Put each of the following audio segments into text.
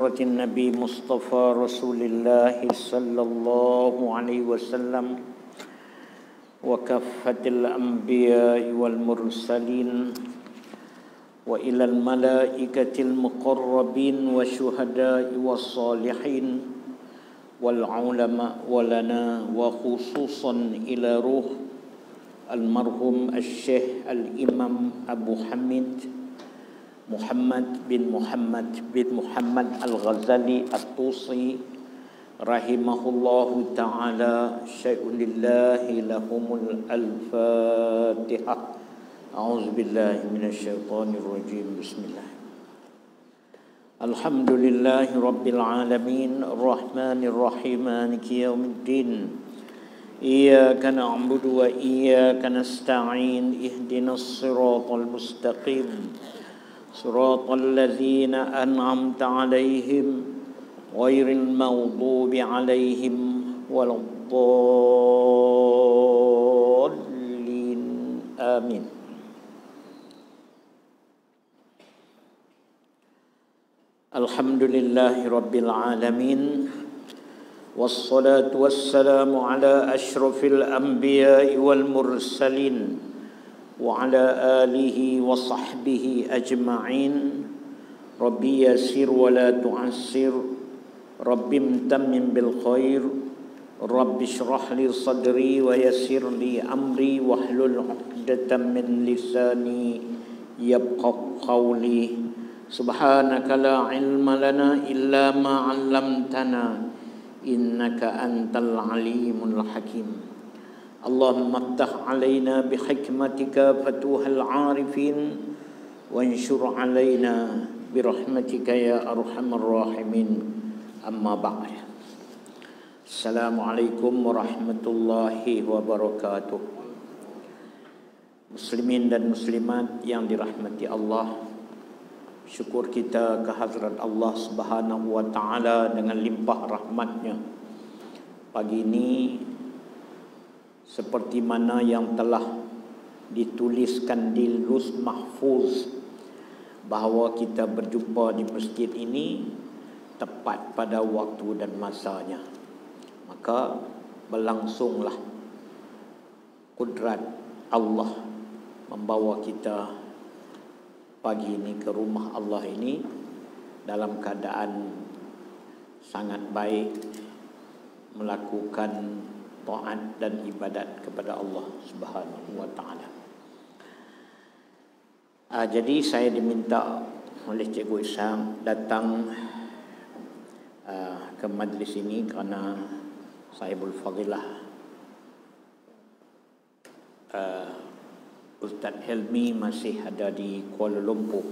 Nabi Mustafa Rasulullah sallallahu alaihi wasallam wa kaffatil anbiya wal mursalin wa ilal malaikatil muqarrabin wa syuhada'i was salihin wal ulama walana wa khususan ila ruh almarhum al-syekh al-imam Abu Hamid Muhammad bin Muhammad Al-Ghazali At-Tusi rahimahullahu ta'ala. Syai'ulillahi lahumul al-Fatihah. A'udzubillahi minasyaitonir rajim. Bismillah. Alhamdulillahi rabbil alamin, arrahmanir rahim, maliki yaumiddin. Iyyaka na'budu wa iyyaka nasta'in. Ihdinas siratal mustaqim. صراط الذين أنعمت عليهم غير المغضوب عليهم ولا الضالين آمين. الحمد لله رب العالمين والصلاة والسلام على أشرف الأنبياء والمرسلين وعلى آله وصحبه أجمعين. ربي يسر ولا تعسر، ربي امتمم بالخير، ربي اشرح لي صدري ويسر لي أمري واحلل عقدة من لساني يفقهوا قولي. سبحانك لا علم لنا إلا ما علمتنا إنك أنت العليم الحكيم. اللهم افتح علينا بحكمتك فتوح العارفين وانشر علينا برحمتك يا أرحم الراحمين. أما بعد. Assalamualaikum warahmatullahi wabarakatuh. Muslimin dan muslimat yang dirahmati Allah, syukur kita kehadrat Allah Subhanahu wa taala dengan limpah rahmatnya. Pagi ini seperti mana yang telah dituliskan di Lauh Mahfuz bahawa kita berjumpa di masjid ini tepat pada waktu dan masanya, maka berlangsunglah kudrat Allah membawa kita pagi ini ke rumah Allah ini dalam keadaan sangat baik, melakukan taat dan ibadat kepada Allah Subhanahu wa taala. Jadi saya diminta oleh Cikgu Isham datang ke majlis ini kerana Sahibul Fadilah Ustaz Helmi masih ada di Kuala Lumpur.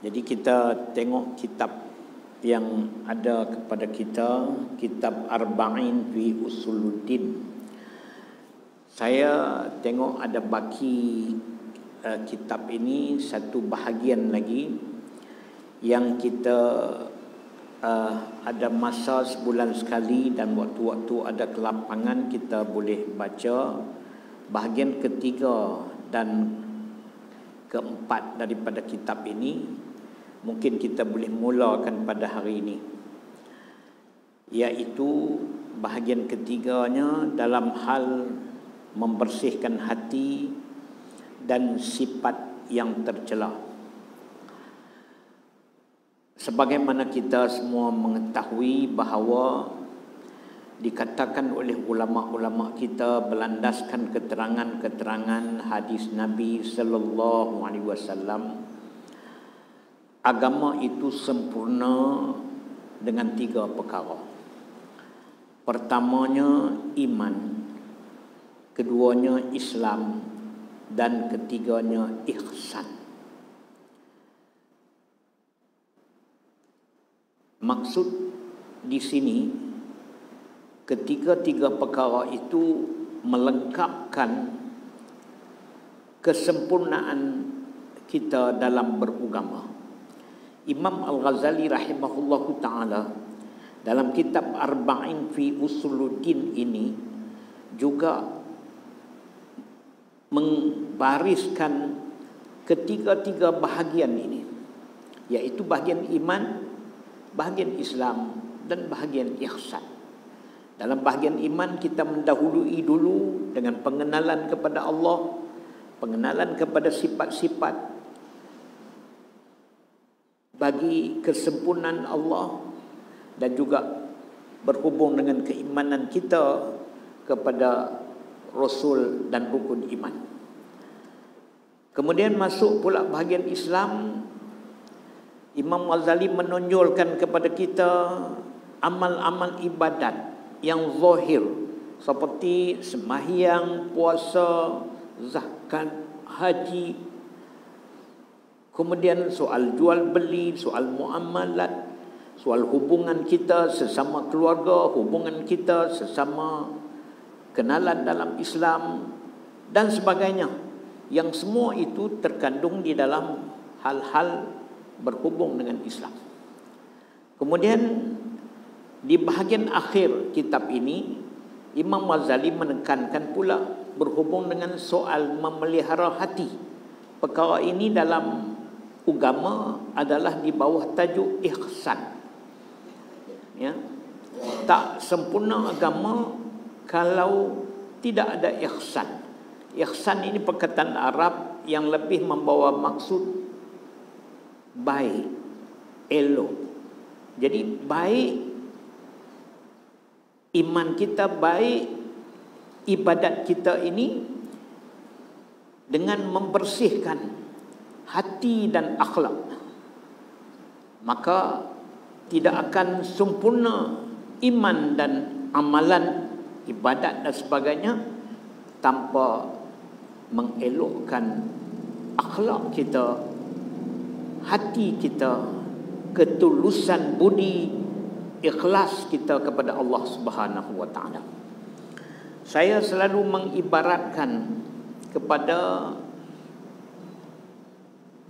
Jadi kita tengok kitab yang ada kepada kita, kitab Arba'in fi Usuluddin. Saya tengok ada baki kitab ini satu bahagian lagi yang kita ada masa sebulan sekali dan waktu-waktu ada kelapangan kita boleh baca bahagian ketiga dan keempat daripada kitab ini. Mungkin kita boleh mulakan pada hari ini, iaitu bahagian ketiganya dalam hal membersihkan hati dan sifat yang tercela. Sebagaimana kita semua mengetahui bahawa dikatakan oleh ulama-ulama kita berlandaskan keterangan-keterangan hadis Nabi sallallahu alaihi wasallam, agama itu sempurna dengan 3 perkara. Pertamanya iman, keduanya Islam, dan ketiganya ihsan. Maksud di sini, ketiga-tiga perkara itu melengkapkan kesempurnaan kita dalam beragama. Imam Al-Ghazali rahimahullahu ta'ala dalam kitab Arba'in fi Usuluddin ini juga membariskan ketiga-tiga bahagian ini, yaitu bahagian iman, bahagian Islam dan bahagian ihsan. Dalam bahagian iman kita mendahului dulu dengan pengenalan kepada Allah, pengenalan kepada sifat-sifat bagi kesempurnaan Allah, dan juga berhubung dengan keimanan kita kepada Rasul dan rukun iman. Kemudian masuk pula bahagian Islam. Imam Ghazali menonjolkan kepada kita amal-amal ibadat yang zahir seperti sembahyang, puasa, zakat, haji. Kemudian soal jual beli, soal muamalat, soal hubungan kita sesama keluarga, hubungan kita sesama kenalan dalam Islam dan sebagainya. Yang semua itu terkandung di dalam hal-hal berhubung dengan Islam. Kemudian di bahagian akhir kitab ini, Imam Ghazali menekankan pula berhubung dengan soal memelihara hati. Perkara ini dalam agama adalah di bawah tajuk ihsan. Ya. Tak sempurna agama kalau tidak ada ihsan. Ihsan ini perkataan Arab yang lebih membawa maksud baik, elok. Jadi baik, iman kita baik, ibadat kita ini dengan membersihkan hati dan akhlak, maka tidak akan sempurna iman dan amalan ibadat dan sebagainya tanpa mengelokkan akhlak kita, hati kita, ketulusan budi, ikhlas kita kepada Allah Subhanahu wa taala. Saya selalu mengibaratkan kepada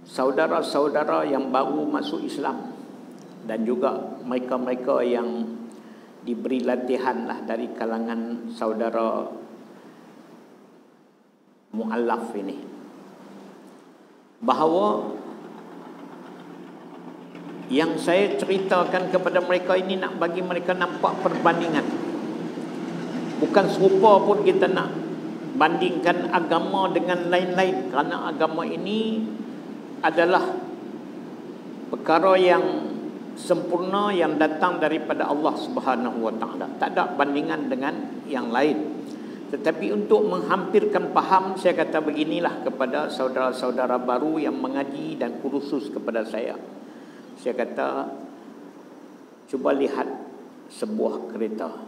saudara-saudara yang baru masuk Islam dan juga mereka-mereka yang diberi latihan lah dari kalangan saudara mu'allaf ini, bahawa yang saya ceritakan kepada mereka ini nak bagi mereka nampak perbandingan. Bukan serupa pun kita nak bandingkan agama dengan lain-lain, kerana agama ini adalah perkara yang sempurna yang datang daripada Allah Subhanahu wa taala. Tak ada bandingan dengan yang lain. Tetapi untuk menghampirkan faham, saya kata beginilah kepada saudara-saudara baru yang mengaji dan kursus kepada saya. Saya kata, cuba lihat sebuah kereta.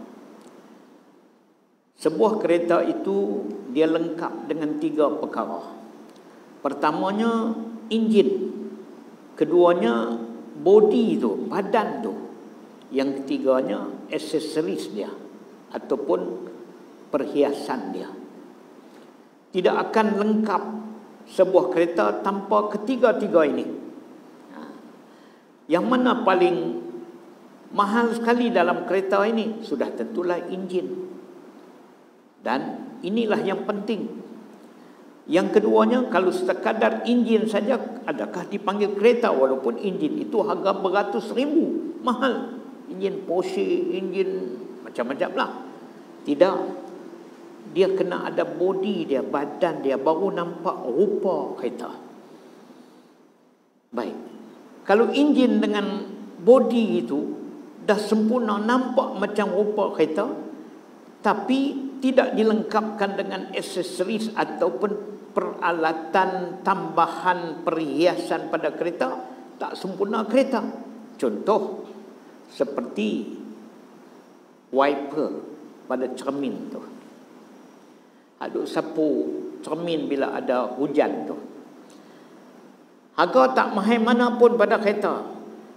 Sebuah kereta itu dia lengkap dengan 3 perkara. Pertamanya enjin, keduanya body tu, badan tu, yang ketiganya aksesoris dia ataupun perhiasan dia. Tidak akan lengkap sebuah kereta tanpa ketiga-tiga ini. Yang mana paling mahal sekali dalam kereta ini? Sudah tentulah enjin. Dan inilah yang penting. Yang keduanya, kalau sekadar enjin saja, adakah dipanggil kereta? Walaupun enjin itu harga beratus ribu, mahal. Enjin Porsche, enjin macam-macam lah. Tidak. Dia kena ada body dia, badan dia, baru nampak rupa kereta. Baik. Kalau enjin dengan body itu dah sempurna, nampak macam rupa kereta, tapi tidak dilengkapkan dengan aksesoris ataupun peralatan tambahan perhiasan pada kereta, tak sempurna kereta. Contoh seperti wiper pada cermin tu. Aduk sapu cermin bila ada hujan tu. Harga tak mahal mana pun pada kereta.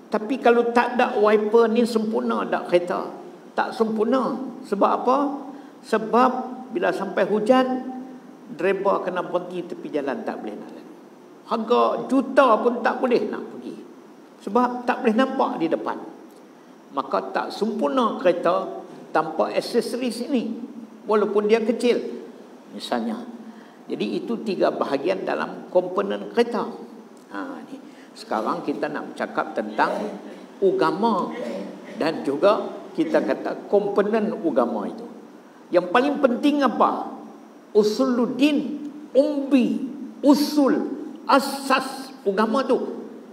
Tapi kalau tak ada wiper ni sempurna tak kereta? Tak sempurna. Sebab apa? Sebab bila sampai hujan, driver kena berhenti tepi jalan, tak boleh nak lagi. Harga juta pun tak boleh nak pergi. Sebab tak boleh nampak di depan. Maka tak sempurna kereta tanpa aksesoris ini. Walaupun dia kecil. Misalnya. Jadi itu 3 bahagian dalam komponen kereta. Ni. Sekarang kita nak bercakap tentang agama dan juga kita kata komponen agama itu. Yang paling penting apa? Usuluddin, usul, asas agama tu,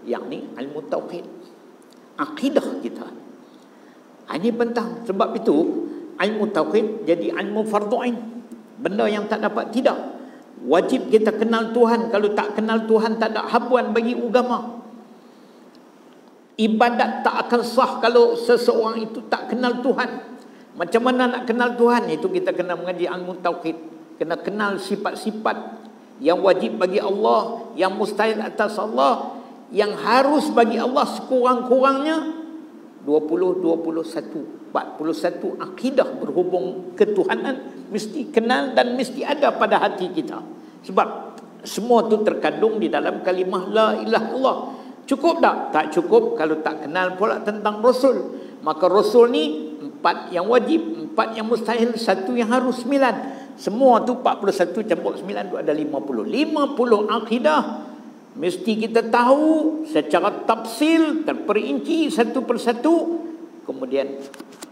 yakni ilmu tauhid, akidah kita. Ini penting. Sebab itu ilmu tauhid jadi ilmu fardu ain, benda yang tak dapat tidak. Wajib kita kenal Tuhan. Kalau tak kenal Tuhan, tak ada habuan bagi agama. Ibadat tak akan sah kalau seseorang itu tak kenal Tuhan. Macam mana nak kenal Tuhan? Itu kita kena mengaji ilmu tauhid. Kena kenal sifat-sifat yang wajib bagi Allah, yang mustahil atas Allah, yang harus bagi Allah sekurang-kurangnya 41 akidah berhubung ketuhanan mesti kenal dan mesti ada pada hati kita. Sebab semua tu terkandung di dalam kalimah la ilaha illallah. Cukup tak? Tak cukup kalau tak kenal pula tentang Rasul. Maka Rasul ni 4 yang wajib, 4 yang mustahil, 1 yang harus, 9. Semua tu 41 campur 9 tu ada 50. 50 akidah mesti kita tahu secara tafsil, terperinci satu persatu. Kemudian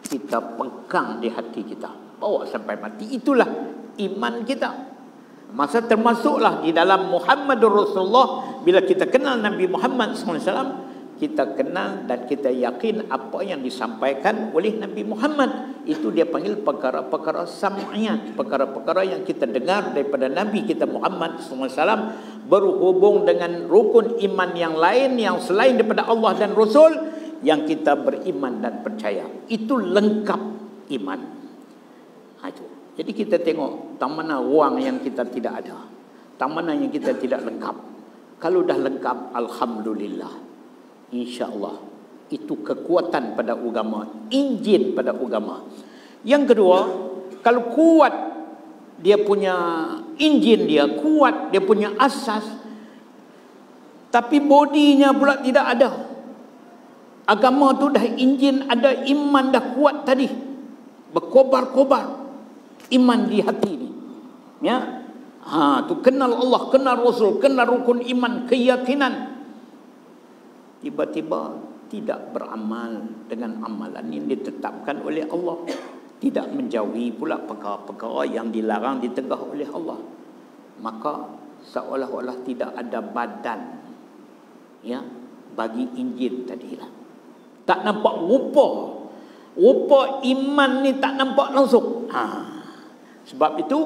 kita pegang di hati kita, bawa sampai mati. Itulah iman kita. Masa termasuklah di dalam Muhammadur Rasulullah. Bila kita kenal Nabi Muhammad SAW, kita kenal dan kita yakin apa yang disampaikan oleh Nabi Muhammad. Itu dia panggil perkara-perkara sam'iyat, perkara-perkara yang kita dengar daripada Nabi kita Muhammad SAW, berhubung dengan rukun iman yang lain yang selain daripada Allah dan Rasul, yang kita beriman dan percaya. Itu lengkap iman. Itu. Jadi kita tengok tak mana ruang yang kita tidak ada, tak mana yang kita tidak lengkap. Kalau dah lengkap, alhamdulillah, insya-Allah itu kekuatan pada agama, injin pada agama. Yang kedua, kalau kuat dia punya injin, dia kuat, dia punya asas, tapi bodinya pula tidak ada. Agama tu dah injin ada, iman dah kuat tadi, berkobar-kobar iman di hati ni, ya. Tu kenal Allah, kenal Rasul, kenal rukun iman, keyakinan. Tiba-tiba tidak beramal dengan amalan yang ditetapkan oleh Allah, tidak menjauhi pula perkara-perkara yang dilarang, ditegah oleh Allah, maka seolah-olah tidak ada badan, ya, bagi injil tadilah. Tak nampak rupa iman ni, tak nampak langsung. Sebab itu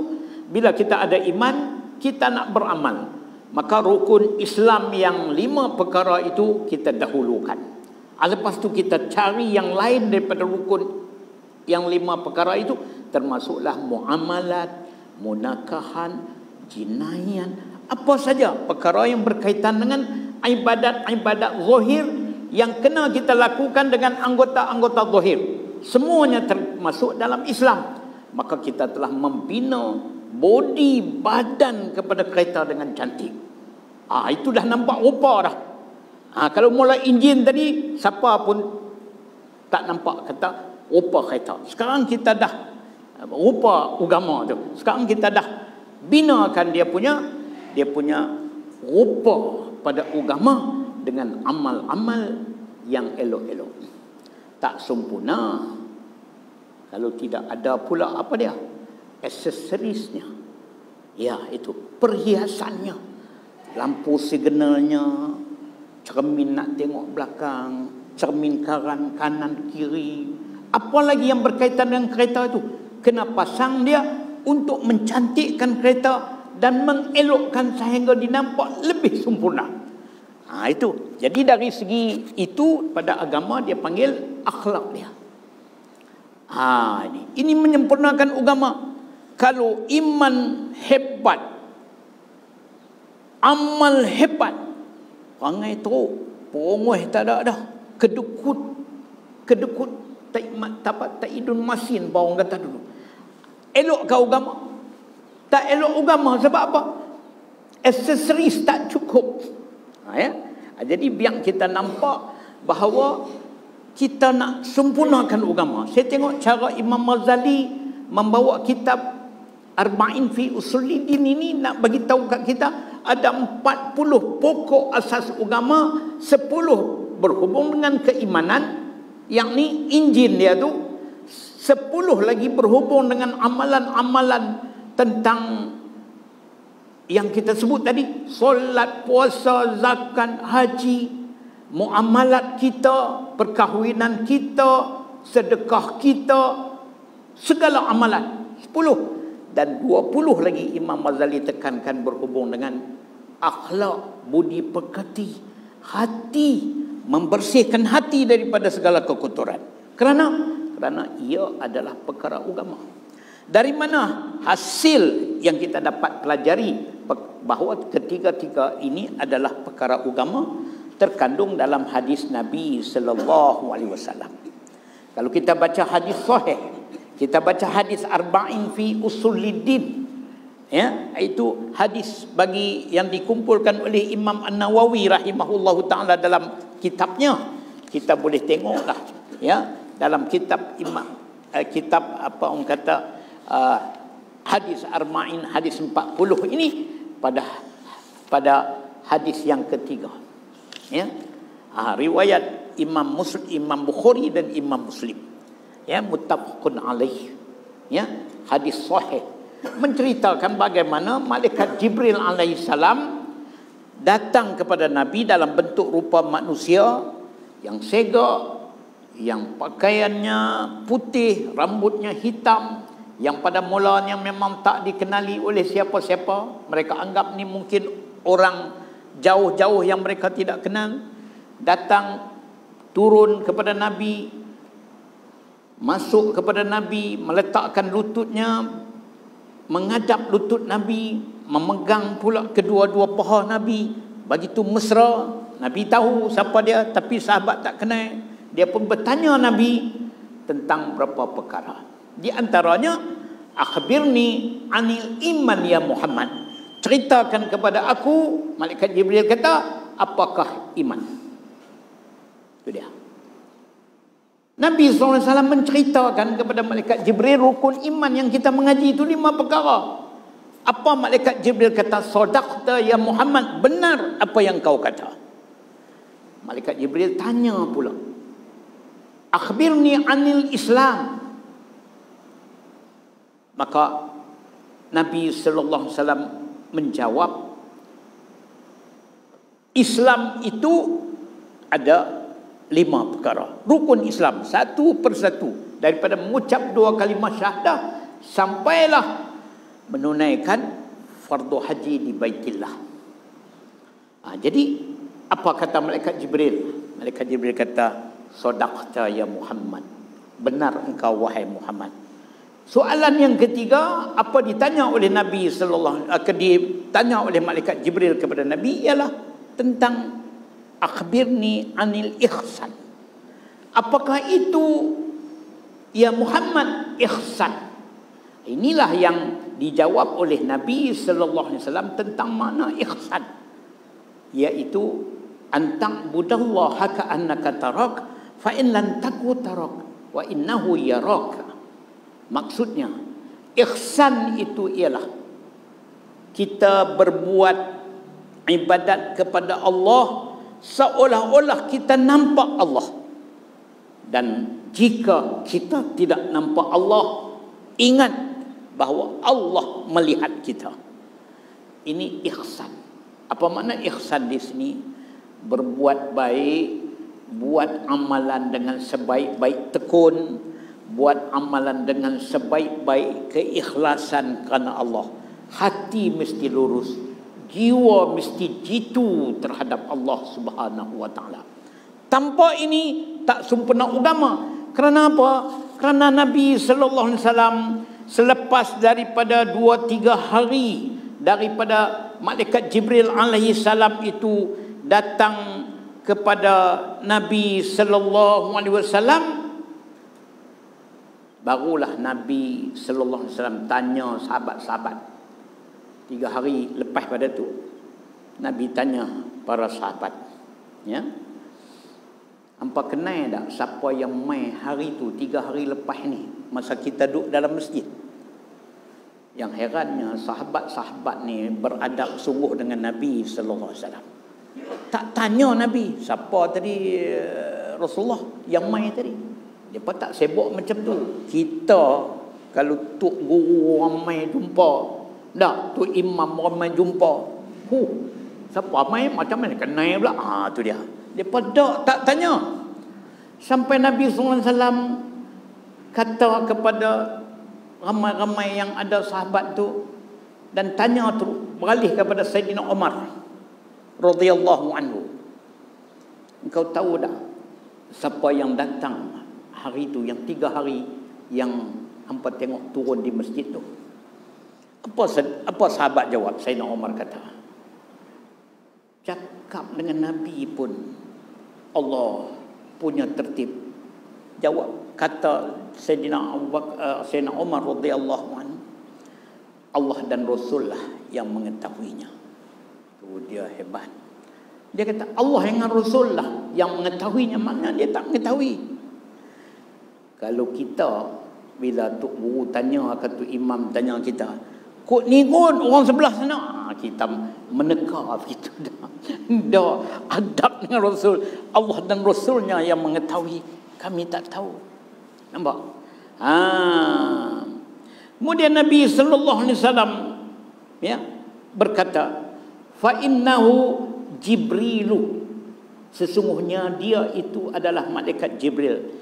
bila kita ada iman, kita nak beramal, maka rukun Islam yang 5 perkara itu kita dahulukan. Lepas tu kita cari yang lain daripada rukun yang 5 perkara itu, termasuklah muamalat, munakahan, jinaian, apa saja perkara yang berkaitan dengan ibadat-ibadat zahir yang kena kita lakukan dengan anggota-anggota zahir. Semuanya termasuk dalam Islam. Maka kita telah membina body, badan kepada kereta dengan cantik. Itu dah nampak rupa dah. Kalau mula enjin tadi, siapa pun tak nampak kata rupa kereta. Sekarang kita dah rupa agama tu. Sekarang kita dah binakan dia punya rupa pada agama dengan amal-amal yang elok-elok. Tak sempurna kalau tidak ada pula apa dia? Aksesorisnya. Ya, itu perhiasannya. Lampu signalnya, cermin nak tengok belakang, cermin kanan kiri. Apa lagi yang berkaitan dengan kereta itu? Kena pasang dia untuk mencantikkan kereta dan mengelokkan sehingga dinampak lebih sempurna. Itu. Jadi dari segi itu pada agama dia panggil akhlak dia. Ini menyempurnakan agama. Kalau iman hebat, amal hebat, perangai teruk, perongah tak ada dah, kedekut tak idun masin, bawang kata dulu. Elok ke agama? Tak elok agama sebab apa? Aksesoris tak cukup. Jadi biar kita nampak bahawa kita nak sempurnakan agama. Saya tengok cara Imam Ghazali membawa kitab Arba'in fi Usuluddin ini, nak bagi tahu kat kita ada 40 pokok asas agama, 10 berhubung dengan keimanan, yakni Injil dia tu. 10 lagi berhubung dengan amalan-amalan tentang yang kita sebut tadi, solat, puasa, zakat, haji, muamalat kita, perkahwinan kita, sedekah kita, segala amalan 10. Dan 20 lagi Imam Ghazali tekankan berhubung dengan akhlak, budi pekerti, hati, membersihkan hati daripada segala kekotoran. Kerana ia adalah perkara agama. Dari mana hasil yang kita dapat pelajari bahawa ketiga-tiga ini adalah perkara agama? Terkandung dalam hadis Nabi sallallahu alaihi wasallam. Kalau kita baca hadis sahih, kita baca hadis arba'in fi usuluddin, ya, itu hadis bagi yang dikumpulkan oleh Imam An-Nawawi rahimahullahu taala dalam kitabnya. Kita boleh tengoklah, ya, dalam kitab kitab apa orang kata hadis arba'in, hadis 40 ini pada hadis yang ketiga, ya. Riwayat Imam Bukhari dan Imam Muslim, ya, muttafaqun alaih, ya, hadis sahih, menceritakan bagaimana malaikat Jibril alaihissalam datang kepada Nabi dalam bentuk rupa manusia yang segak, yang pakaiannya putih, rambutnya hitam, yang pada mulanya memang tak dikenali oleh siapa-siapa. Mereka anggap ni mungkin orang jauh-jauh yang mereka tidak kenal. Datang, turun kepada Nabi, masuk kepada Nabi, meletakkan lututnya, menghadap lutut Nabi, memegang pula kedua-dua paha Nabi. Begitu mesra. Nabi tahu siapa dia, tapi sahabat tak kenal. Dia pun bertanya Nabi tentang beberapa perkara. Di antaranya, akhbirni anil iman ya Muhammad. Ceritakan kepada aku, malaikat Jibril kata, apakah iman? Itu dia. Nabi SAW menceritakan kepada malaikat Jibril rukun iman yang kita mengaji itu 5 perkara. Apa malaikat Jibril kata? Sadaqta ya Muhammad, benar apa yang kau kata. Malaikat Jibril tanya pula, akhbirni anil Islam. Maka Nabi sallallahu alaihi wasallam menjawab, Islam itu ada 5 perkara. Rukun Islam satu persatu, daripada mengucap 2 kalimah syahadah sampailah menunaikan fardu haji di Baitillah. Jadi apa kata malaikat Jibril? Malaikat Jibril kata, sadaqta ya Muhammad, benar engkau wahai Muhammad. Soalan yang ketiga, apa ditanya oleh Nabi sallallahu ditanya oleh malaikat Jibril kepada Nabi ialah tentang akhbirni anil ihsan. Apakah itu ya Muhammad ihsan? Inilah yang dijawab oleh Nabi sallallahu alaihi wasallam tentang makna ihsan, iaitu antang budallaha ka'annaka tarak fa in lam taku tarak wa innahu yaraka. Maksudnya, ihsan itu ialah kita berbuat ibadat kepada Allah seolah-olah kita nampak Allah. Dan jika kita tidak nampak Allah, ingat bahawa Allah melihat kita. Ini ihsan. Apa makna ihsan di sini? Berbuat baik, buat amalan dengan sebaik-baik tekun, buat amalan dengan sebaik-baik keikhlasan kerana Allah. Hati mesti lurus, jiwa mesti jitu terhadap Allah Subhanahu wa taala. Tanpa ini tak sempurna agama. Kerana apa? Kerana Nabi sallallahu alaihi wasallam selepas daripada 2-3 hari daripada malaikat Jibril alaihi salam itu datang kepada Nabi sallallahu alaihi wasallam, barulah Nabi sallallahu alaihi wasallam tanya sahabat-sahabat. 3 hari lepas pada tu Nabi tanya para sahabat, ya, hampa kenal tak siapa yang mai hari tu 3 hari lepas ni masa kita duduk dalam masjid? Yang herannya sahabat-sahabat ni beradab sungguh dengan Nabi sallallahu alaihi wasallam. Tak tanya Nabi, siapa tadi Rasulullah yang mai tadi. Depa tak sibuk macam tu. Kita kalau tok guru ramai jumpa, dak tok imam ramai jumpa. Siapa mai macam mana kenal pula. Tu dia. Depa tak tanya. Sampai Nabi SAW kata kepada ramai-ramai yang ada sahabat tu dan tanya tu beralih kepada Sayyidina Umar radhiyallahu anhu. Engkau tahu dah siapa yang datang hari tu, yang 3 hari yang hampa tengok turun di masjid tu? Apa sahabat jawab? Sayyidina Umar kata, cakap dengan Nabi pun Allah punya tertib. Jawab, kata Sayyidina Umar radhiyallahu anhu, Allah dan Rasul lah yang mengetahuinya. Tu dia hebat. Dia kata Allah dengan Rasul lah yang mengetahuinya, maknanya dia tak mengetahui. Kalau kita bila tok guru tanya atau tok imam tanya kita, kok ni kot orang sebelah sana, kita meneka begitu dah. Dah adab dengan Rasul. Allah dan Rasulnya yang mengetahui, kami tak tahu. Nampak? Kemudian Nabi sallallahu alaihi wasallam berkata, fa innahu Jibrilu, sesungguhnya dia itu adalah malaikat Jibril,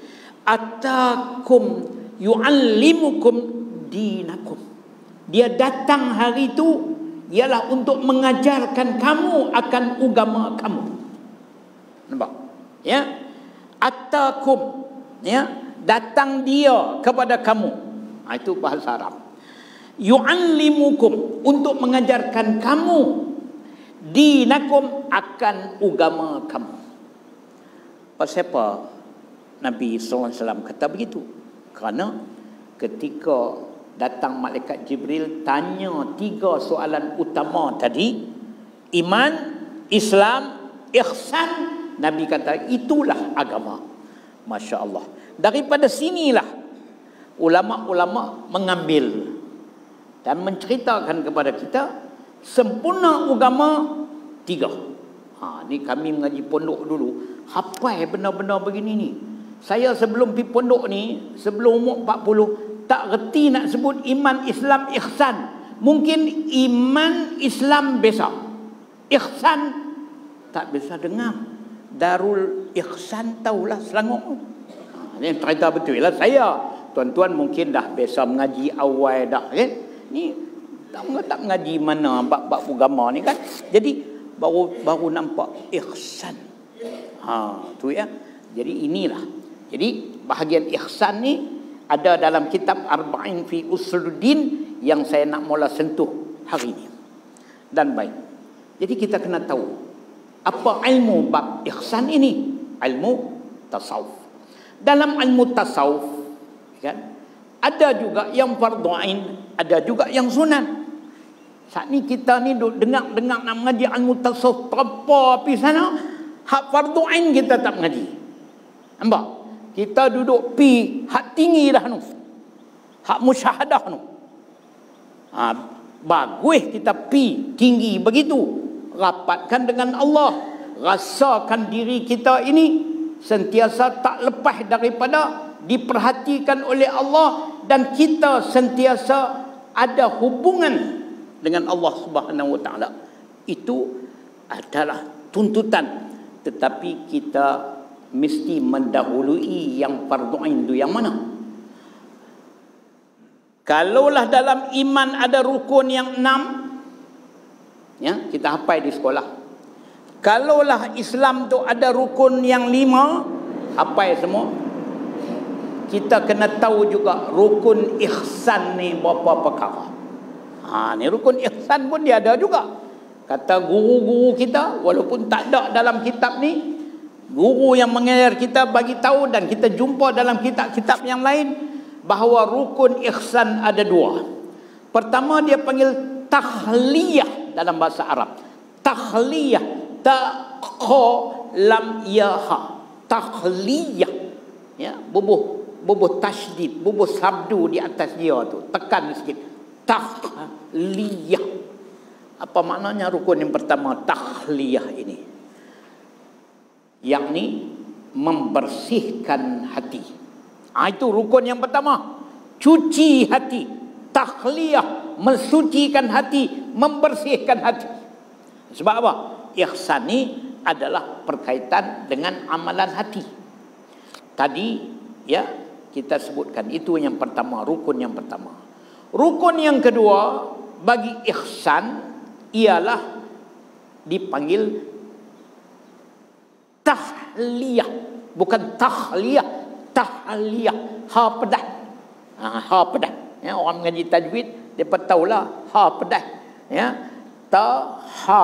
atakum yu'allimukum dinakum. Dia datang hari itu ialah untuk mengajarkan kamu akan agama kamu. Nampak? Ya. Atakum, ya, datang dia kepada kamu. Itu bahasa Arab. Yu'allimukum, untuk mengajarkan kamu dinakum, akan agama kamu. Pasal apa Nabi SAW kata begitu? Kerana ketika datang malaikat Jibril tanya 3 soalan utama tadi, iman, Islam, ihsan, Nabi kata itulah agama. Masya Allah. Daripada sinilah ulama-ulama mengambil dan menceritakan kepada kita sempurna agama 3. Ni kami mengaji pondok dulu, hafal benar-benar begini ni. Saya sebelum pergi pondok ni, sebelum umur 40, tak reti nak sebut iman, Islam, ihsan. Mungkin iman, Islam biasa, ihsan tak biasa dengar. Darul Ihsan tahulah Selangor. Ini cerita betul lah saya. Tuan-tuan mungkin dah biasa mengaji awal dah kan. Ni tak mengaji mana bab-bab agama ni kan. Jadi baru nampak ihsan. Tu ya. Jadi inilah. Jadi bahagian ihsan ni ada dalam kitab Arba'in fi Usuluddin yang saya nak mula sentuh hari ini. Dan baik. Jadi kita kena tahu apa ilmu bab ihsan ini? Ilmu tasawuf. Dalam ilmu tasawuf kan, ada juga yang fardu ain, ada juga yang sunat. Saat ni kita ni duk dengar nak mengaji ilmu tasawuf terpa api sana, hak fardu ain kita tak mengaji. Nampak? Kita duduk pi hak tinggi dah nu. Hak musyahadah nu. Bagus kita pi tinggi begitu. Rapatkan dengan Allah, rasakan diri kita ini sentiasa tak lepas daripada diperhatikan oleh Allah, dan kita sentiasa ada hubungan dengan Allah Subhanahu Wa Taala. Itu adalah tuntutan, tetapi kita mesti mendahului yang fardu ain itu yang mana? Kalaulah dalam iman ada rukun yang 6, ya, kita hafal di sekolah. Kalaulah Islam tu ada rukun yang 5, hafal semua. Kita kena tahu juga rukun ihsan ni berapa perkara. Ni rukun ihsan pun dia ada juga. Kata guru-guru kita, walaupun tak ada dalam kitab ni, guru yang mengajar kita bagi tahu, dan kita jumpa dalam kitab-kitab yang lain, bahawa rukun ihsan ada 2. Pertama dia panggil tahliyah dalam bahasa Arab. Tahliyah, ta kha lam ya ha. Tahliyah. Ya, bubuh tasydid, bubuh sabdu di atas dia tu. Tekan sikit. Tahliyah. Apa maknanya rukun yang pertama tahliyah ini? yakni membersihkan hati. Itu rukun yang pertama. Cuci hati, takhliyah, mensucikan hati, membersihkan hati. Sebab apa? Ihsan ni adalah berkaitan dengan amalan hati. Tadi ya kita sebutkan itu yang pertama, rukun yang pertama. Rukun yang kedua bagi ihsan ialah dipanggil tahliyah, bukan tahliyah, tahliyah. Ha pedah. Ha pedah. Ya, orang mengaji tajwid depa tahulah ha pedah. Ya. Ta ha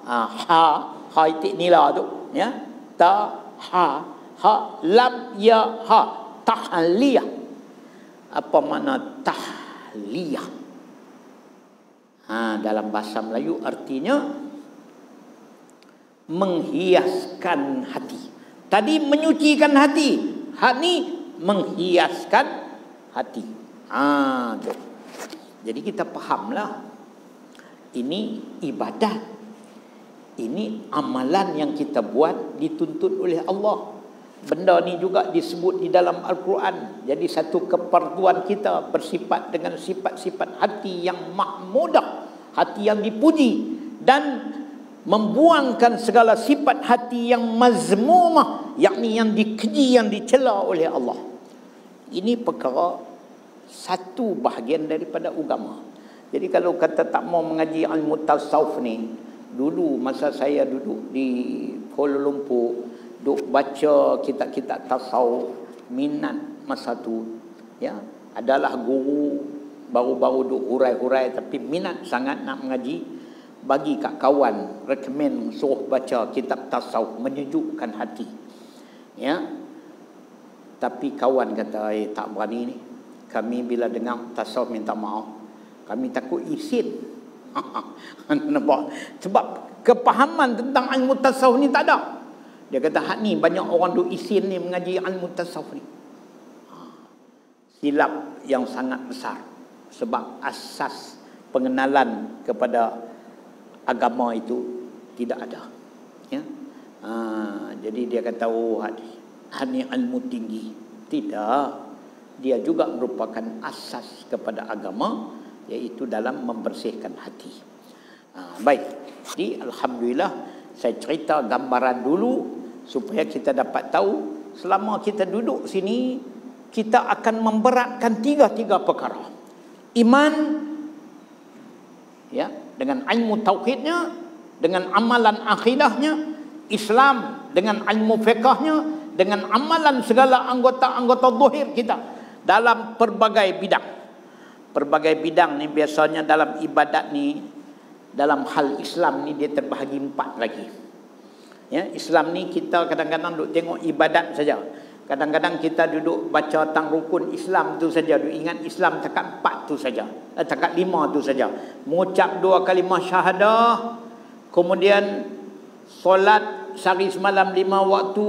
ha itik nila tu, ya. Ta ha lam ya ha, tahliyah. Apa makna tahliyah? Dalam bahasa Melayu artinya menghiaskan hati. Tadi menyucikan hati, ni menghiaskan hati. Tu. Jadi kita fahamlah, ini ibadat, ini amalan yang kita buat dituntut oleh Allah. Benda ni juga disebut di dalam Al-Quran. Jadi satu keperluan kita bersifat dengan sifat-sifat hati yang mahmudah, hati yang dipuji, dan membuangkan segala sifat hati yang mazmumah, yakni yang dikeji, yang dicela oleh Allah. Ini perkara satu bahagian daripada agama. Jadi kalau kata tak mau mengaji ilmu tasawuf ni, dulu masa saya duduk di Kuala Lumpur, duk baca kitab-kitab tasawuf, minat masa tu, ya, adalah guru baru-baru duk hurai-hurai, tapi minat sangat nak mengaji, bagi kat kawan, recommend, suruh baca kitab tasawuf, menyejukkan hati, ya. Tapi kawan kata, tak berani ni, kami bila dengar tasawuf minta maaf, kami takut isin. Nampak? Sebab kepahaman tentang ilmu tasawuf ni tak ada. Dia kata, hak ni banyak orang duk isin ni mengaji ilmu tasawuf ni. Silap yang sangat besar. Sebab asas pengenalan kepada agama itu tidak ada. Ya? Jadi dia kata, oh, hak ni ilmu tinggi. Tidak. Dia juga merupakan asas kepada agama, iaitu dalam membersihkan hati. Baik. Jadi Alhamdulillah, saya cerita gambaran dulu supaya kita dapat tahu selama kita duduk sini kita akan memberatkan tiga perkara. Iman, ya, dengan ilmu tauhidnya, dengan amalan akidahnya. Islam dengan ilmu fiqahnya, dengan amalan segala anggota-anggota zahir kita dalam pelbagai bidang. Pelbagai bidang ni biasanya dalam ibadat ni, dalam hal Islam ni dia terbahagi 4 lagi. Ya, Islam ni kita kadang-kadang duk tengok ibadat saja. Kadang-kadang kita duduk baca tentang rukun Islam tu saja, duk ingat Islam takat 4 tu saja, takat 5 tu saja. Mengucap 2 kalimah syahadah, kemudian solat sehari semalam 5 waktu,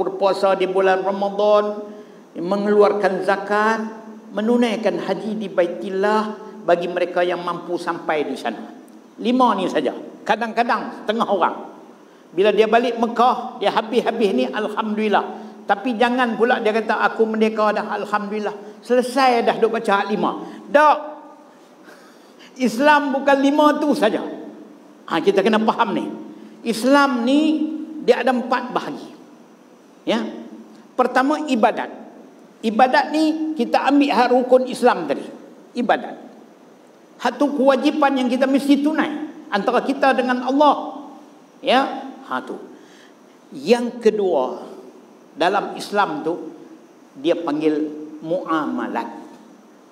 berpuasa di bulan Ramadan, mengeluarkan zakat, menunaikan haji di Baitillah bagi mereka yang mampu sampai di sana. 5 ni saja. Kadang-kadang setengah orang, bila dia balik Mekah, dia habis-habis ni Alhamdulillah. Tapi jangan pula dia kata aku merdeka dah, Alhamdulillah, selesai dah duk baca 5. Tak. Islam bukan 5 tu saja. Kita kena faham ni. Islam ni dia ada 4 bahagi. Ya. Pertama, ibadat. Ibadat ni kita ambil hak rukun Islam tadi. Ibadat. Hak tu kewajipan yang kita mesti tunai antara kita dengan Allah. Ya. Tu. Yang kedua, dalam Islam tu dia panggil muamalat.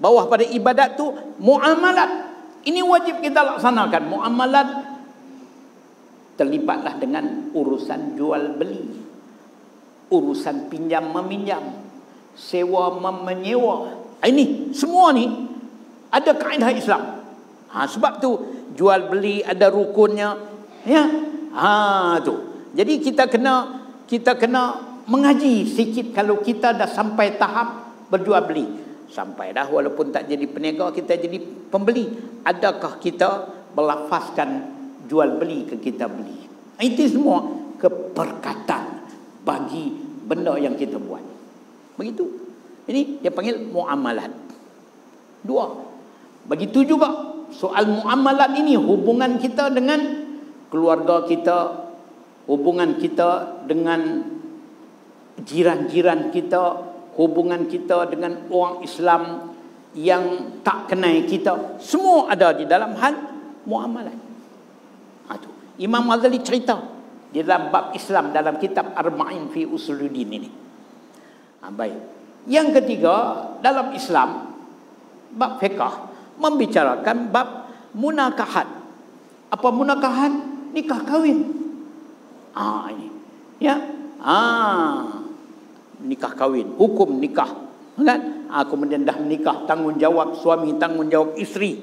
Bawah pada ibadat tu muamalat. Ini wajib kita laksanakan. Muamalat terlibatlah dengan urusan jual beli, urusan pinjam meminjam, sewa menyewa. Ini semua ni ada kaedah Islam. Sebab tu jual beli ada rukunnya, ya. Tu. Jadi kita kena mengaji sikit kalau kita dah sampai tahap berjual beli. Sampai dah walaupun tak jadi peniaga, kita jadi pembeli. Adakah kita berlafazkan jual beli ke kita beli? Itu semua keberkatan bagi benda yang kita buat. Begitu. Ini dia panggil muamalat. Dua. Begitu juga soal muamalat ini, hubungan kita dengan keluarga kita, hubungan kita dengan jiran-jiran kita, hubungan kita dengan orang Islam yang tak kenal kita, semua ada di dalam hal muamalat. Imam Ghazali cerita di dalam bab Islam dalam kitab Arba'in fi Usuluddin ini. Baik. Yang ketiga, dalam Islam bab fiqh membicarakan bab munakahat. Apa munakahat? Nikah kahwin. Ini. Ya. Nikah kahwin, hukum nikah. Kan? Kemudian dah menikah, tanggungjawab suami, tanggungjawab isteri.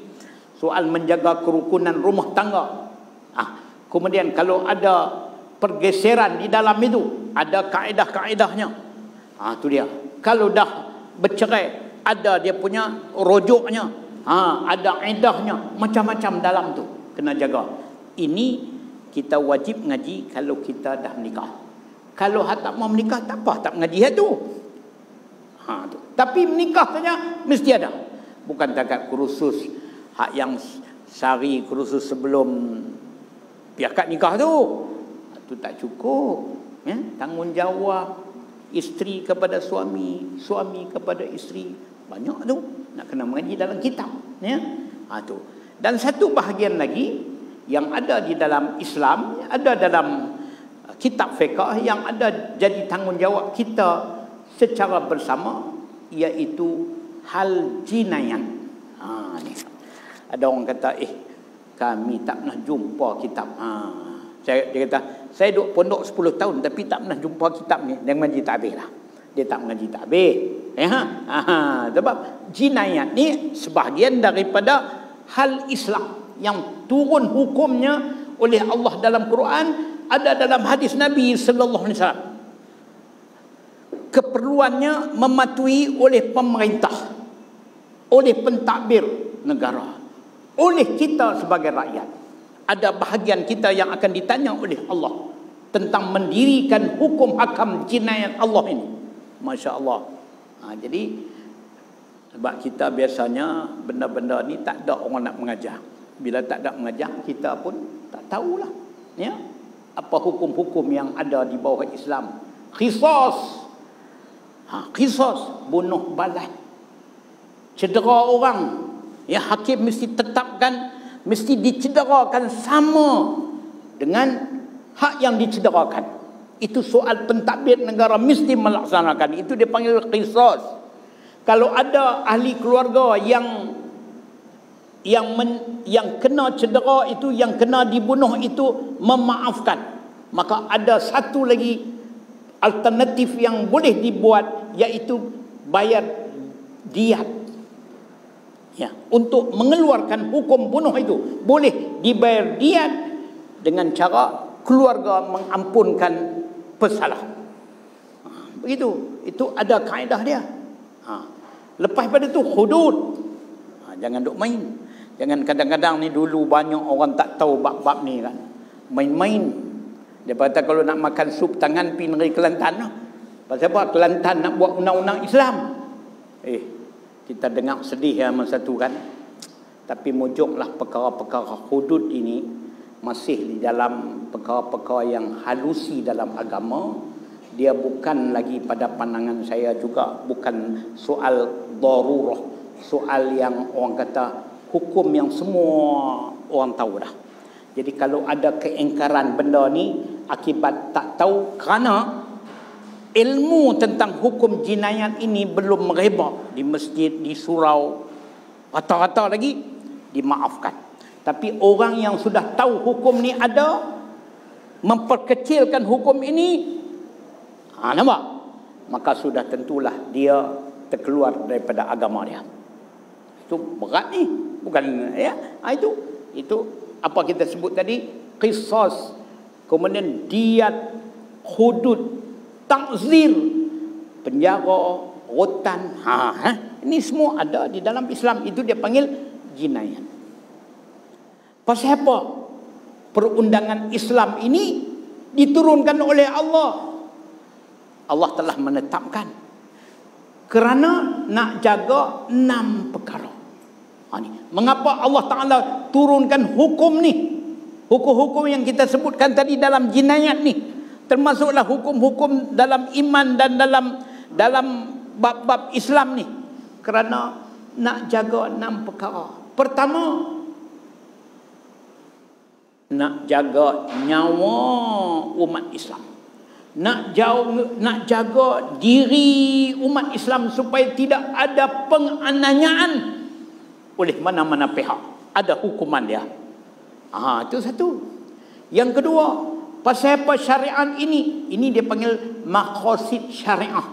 Soal menjaga kerukunan rumah tangga. Kemudian kalau ada pergeseran di dalam itu, ada kaedah-kaedahnya. Itu dia. Kalau dah bercerai, ada dia punya rojoknya. Ada idahnya. Macam-macam dalam tu. Kena jaga. Ini kita wajib ngaji kalau kita dah menikah. Kalau tak mau menikah, tak apa. Tak mengaji tu. Tu. Tapi menikah saja mesti ada. Bukan takat kursus hak yang sehari kursus sebelum akad nikah tu. Itu tak cukup. Ya? Tanggungjawab isteri kepada suami, suami kepada isteri. Banyak tu. Nak kena mengaji dalam kitab. Ya? Tu. Dan satu bahagian lagi yang ada di dalam Islam, ada dalam kitab fiqh yang ada jadi tanggungjawab kita secara bersama, iaitu hal jinayat. Ni. Ada orang kata, kami tak pernah jumpa kitab. Dia kata, saya duduk pondok 10 tahun tapi tak pernah jumpa kitab ni. Dia mengaji tak habis lah. Dia tak mengaji tak habis. Sebab jinayat ni sebahagian daripada hal Islam yang turun hukumnya oleh Allah dalam Quran, ada dalam hadis Nabi sallallahu alaihi wasallam. Keperluannya mematuhi oleh pemerintah, oleh pentadbir negara, oleh kita sebagai rakyat. Ada bahagian kita yang akan ditanya oleh Allah tentang mendirikan hukum hakam jinayat Allah ini. Masya Allah. Jadi sebab kita biasanya benda-benda ni tak ada orang nak mengajar. Bila tak ada mengajar, kita pun tak tahulah. Ya? Apa hukum-hukum yang ada di bawah Islam. Qisas. Qisas, bunuh balas. Cedera orang. Ya, hakim mesti tetapkan, mesti dicederakan sama dengan hak yang dicederakan. Itu soal pentadbir negara mesti melaksanakan. Itu dia panggil qisas. Kalau ada ahli keluarga yang kena cedera itu, yang kena dibunuh itu, memaafkan, maka ada satu lagi alternatif yang boleh dibuat, iaitu bayar diat. Ya, untuk mengeluarkan hukum bunuh itu boleh dibayar diat dengan cara keluarga mengampunkan pesalah. Begitu. Itu ada kaedah dia. Lepas pada tu hudud. Jangan duk main. Jangan kadang-kadang ni dulu banyak orang tak tahu bab-bab ni kan. Main-main. Dia kata kalau nak makan sup tangan pi negeri Kelantan lah. Pasal apa? Kelantan nak buat undang-undang Islam. Kita dengar sedih ya masa tu kan. Tapi mujuklah perkara-perkara hudud ini masih di dalam perkara-perkara yang halusi dalam agama. Dia bukan lagi pada pandangan saya juga, bukan soal darurah, soal yang orang kata hukum yang semua orang tahu dah. Jadi kalau ada keingkaran benda ni akibat tak tahu, kerana ilmu tentang hukum jinayat ini belum merebak di masjid, di surau, rata-rata lagi dimaafkan. Tapi orang yang sudah tahu hukum ni ada, memperkecilkan hukum ini, nampak? Maka sudah tentulah dia terkeluar daripada agama dia. Itu berat ni, bukan ya? Itu apa kita sebut tadi, qisas, kemudian diat, hudud, takzir, penjara, rotan. Ini semua ada di dalam Islam. Itu dia panggil jinayat. Pasal apa? Perundangan Islam ini diturunkan oleh Allah. Allah telah menetapkan kerana nak jaga 6 perkara. Mengapa Allah Ta'ala turunkan hukum ni? Hukum-hukum yang kita sebutkan tadi dalam jinayat ni, termasuklah hukum-hukum dalam iman dan dalam bab-bab Islam ni, kerana nak jaga 6 perkara. Pertama, nak jaga nyawa umat Islam. Nak jaga diri umat Islam supaya tidak ada penganiayaan oleh mana-mana pihak. Ada hukuman dia. Itu satu. Yang kedua, pasal apa syariat ini? Ini dia panggil maqasid syariah.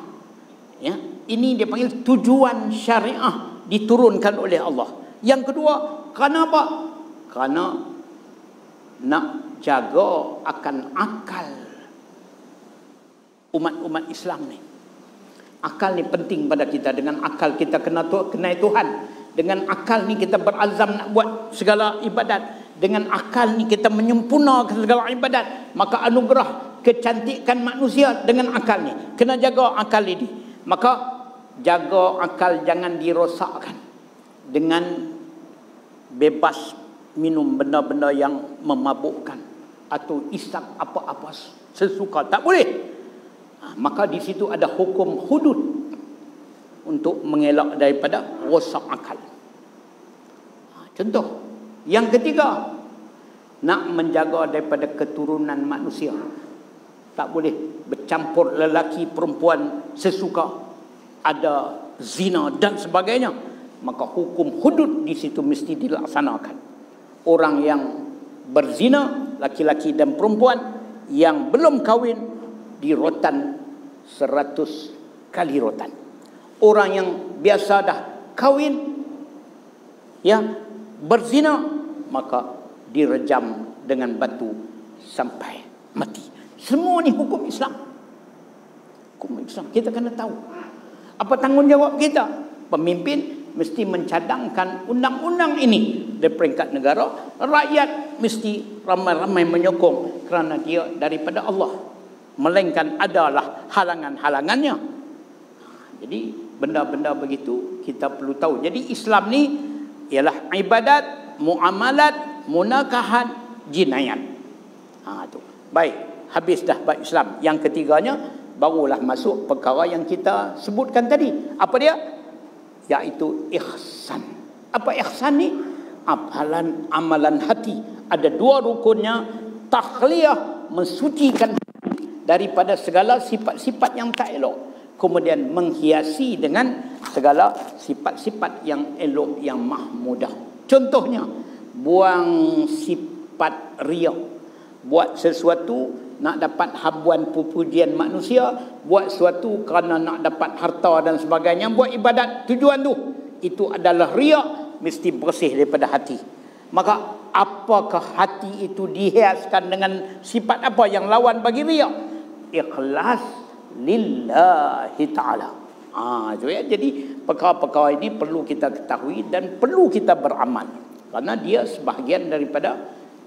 Ya, ini dia panggil tujuan syariah diturunkan oleh Allah. Yang kedua, kenapa? Kerana nak jaga akan akal umat-umat Islam ni. Akal ni penting pada kita. Dengan akal kita kenal Tuhan. Dengan akal ni kita berazam nak buat segala ibadat. Dengan akal ni kita menyempurnakan segala ibadat. Maka anugerah kecantikan manusia dengan akal ni. Kena jaga akal ini. Maka jaga akal jangan dirosakkan dengan bebas minum benda-benda yang memabukkan atau isap apa-apa sesuka. Tak boleh. Maka di situ ada hukum hudud untuk mengelak daripada rosak akal. Contoh. Yang ketiga, nak menjaga daripada keturunan manusia. Tak boleh bercampur lelaki perempuan sesuka. Ada zina dan sebagainya. Maka hukum hudud di situ mesti dilaksanakan. Orang yang berzina, laki-laki dan perempuan yang belum kahwin, dirotan 100 kali rotan. Orang yang biasa dah kahwin, ya, berzina, maka direjam dengan batu sampai mati. Semua ni hukum Islam. Hukum Islam. Kita kena tahu apa tanggungjawab kita. Pemimpin mesti mencadangkan undang-undang ini dari peringkat negara. Rakyat mesti ramai-ramai menyokong kerana dia daripada Allah, melainkan adalah halangan-halangannya. Jadi benda-benda begitu kita perlu tahu. Jadi Islam ni ialah ibadat, muamalat, munakahat, jinayat. Tu. Baik, habis dah bab Islam. Yang ketiganya barulah masuk perkara yang kita sebutkan tadi. Apa dia? Iaitu ihsan. Apa ihsan ni? Amalan hati. Ada 2 rukunnya. Takhliyah, mensucikan daripada segala sifat-sifat yang tak elok. Kemudian menghiasi dengan segala sifat-sifat yang elok, yang mahmudah. Contohnya, buang sifat riya. Buat sesuatu nak dapat habuan pujian manusia, buat sesuatu kerana nak dapat harta dan sebagainya, buat ibadat tujuan tu. Itu adalah riya, mesti bersih daripada hati. Maka apakah hati itu dihiaskan dengan sifat apa yang lawan bagi riya? Ikhlas lillahi ta'ala. Jadi perkara-perkara ini perlu kita ketahui dan perlu kita beramal. Kerana dia sebahagian daripada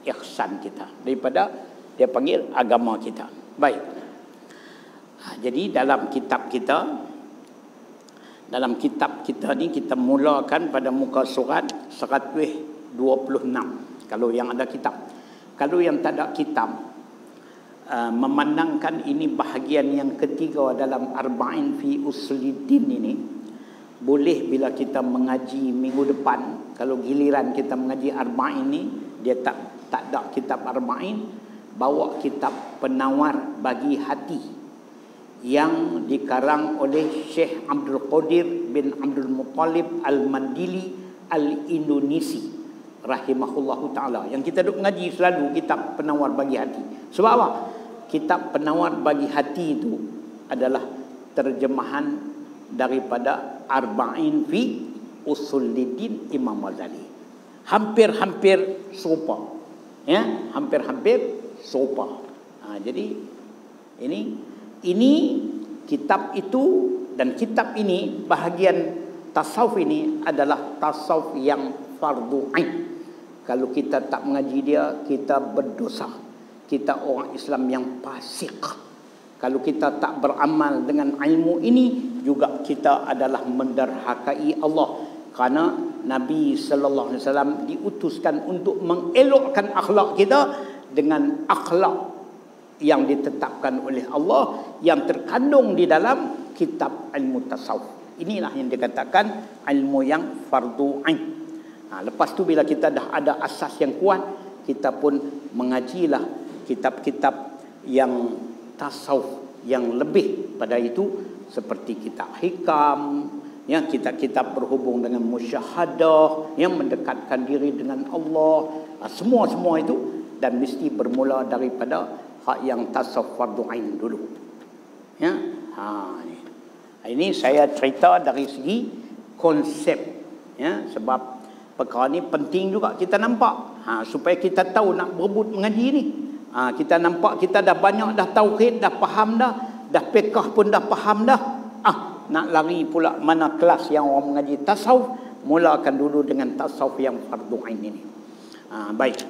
ihsan kita. Daripada dia panggil agama kita. Baik. Jadi dalam kitab kita ni kita mulakan pada muka surat 126. Kalau yang ada kitab. Kalau yang tak ada kitab, memandangkan ini bahagian yang ketiga dalam Arba'in fi Usuluddin ini, boleh bila kita mengaji minggu depan, kalau giliran kita mengaji Arba'in ini, dia tak ada kitab Arba'in, bawa kitab Penawar Bagi Hati yang dikarang oleh Syekh Abdul Qadir bin Abdul Muttalib Al-Mandili Al-Indonesi rahimahullahu ta'ala. Yang kita duk mengaji selalu kitab Penawar Bagi Hati. Sebab apa? Kitab Penawar Bagi Hati itu adalah terjemahan daripada Arba'in fi Usuluddin Imam Ghazali. Hampir-hampir serupa. Ya, hampir-hampir serupa. Jadi ini kitab itu, dan kitab ini bahagian tasawuf ini adalah tasawuf yang fardu ain. Kalau kita tak mengaji dia, kita berdosa. kita orang Islam yang fasik. Kalau kita tak beramal dengan ilmu ini, juga kita adalah menderhakai Allah. Kerana Nabi sallallahu alaihi wasallam diutuskan untuk mengelokkan akhlak kita dengan akhlak yang ditetapkan oleh Allah, yang terkandung di dalam kitab ilmu tasawuf. Inilah yang dikatakan ilmu yang fardu ain. Lepas tu bila kita dah ada asas yang kuat, kita pun mengajilah kitab-kitab yang tasawuf yang lebih pada itu, seperti kitab hikam, ya, kitab-kitab berhubung dengan musyahadah, yang mendekatkan diri dengan Allah, semua itu, dan mesti bermula daripada hak yang tasawuf fardu ain dulu. Ya, ini saya cerita dari segi konsep, ya, sebab perkara ni penting juga kita nampak, supaya kita tahu nak berebut mengaji ni. Kita nampak kita dah banyak dah tauhid, dah faham dah fiqh pun dah faham dah. Nak lari pula mana kelas yang orang mengaji tasawuf, mulakan dulu dengan tasawuf yang fardu ain ini. Baik.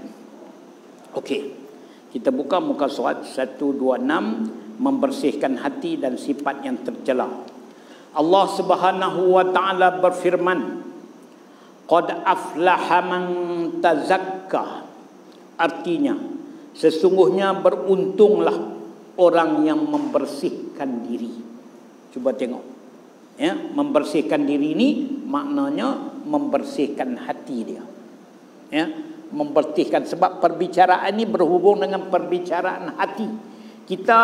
Okey. Kita buka muka surat 126, membersihkan hati dan sifat yang tercela. Allah Subhanahu wa taala berfirman, qad aflaha man tazakka. Artinya, sesungguhnya beruntunglah orang yang membersihkan diri. Cuba tengok. Ya, membersihkan diri ini maknanya membersihkan hati dia. Ya, membersihkan, sebab perbicaraan ini berhubung dengan perbicaraan hati. Kita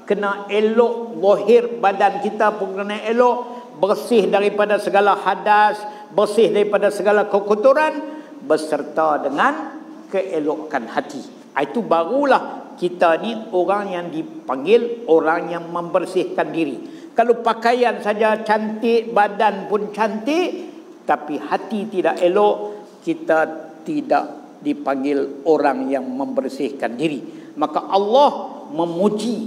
kena elok zahir badan kita pun kena elok, bersih daripada segala hadas, bersih daripada segala kekotoran, beserta dengan keelokan hati. Itu barulah kita ni orang yang dipanggil orang yang membersihkan diri. Kalau pakaian saja cantik, badan pun cantik, tapi hati tidak elok, kita tidak dipanggil orang yang membersihkan diri. Maka Allah memuji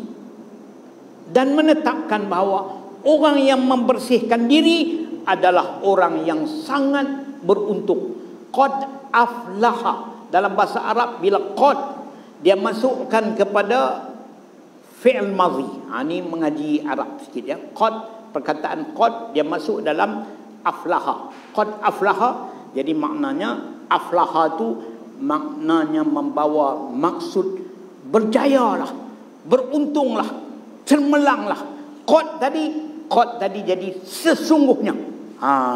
dan menetapkan bahawa orang yang membersihkan diri adalah orang yang sangat beruntung. Qad aflaha. Dalam bahasa Arab, bila qad dia masukkan kepada fi'il madhi. Ini mengaji Arab sikit, ya. Qad, perkataan qad dia masuk dalam aflaha. Qad aflaha, jadi maknanya aflaha tu maknanya membawa maksud berjayalah, beruntunglah, cermelanglah. Qad tadi jadi sesungguhnya.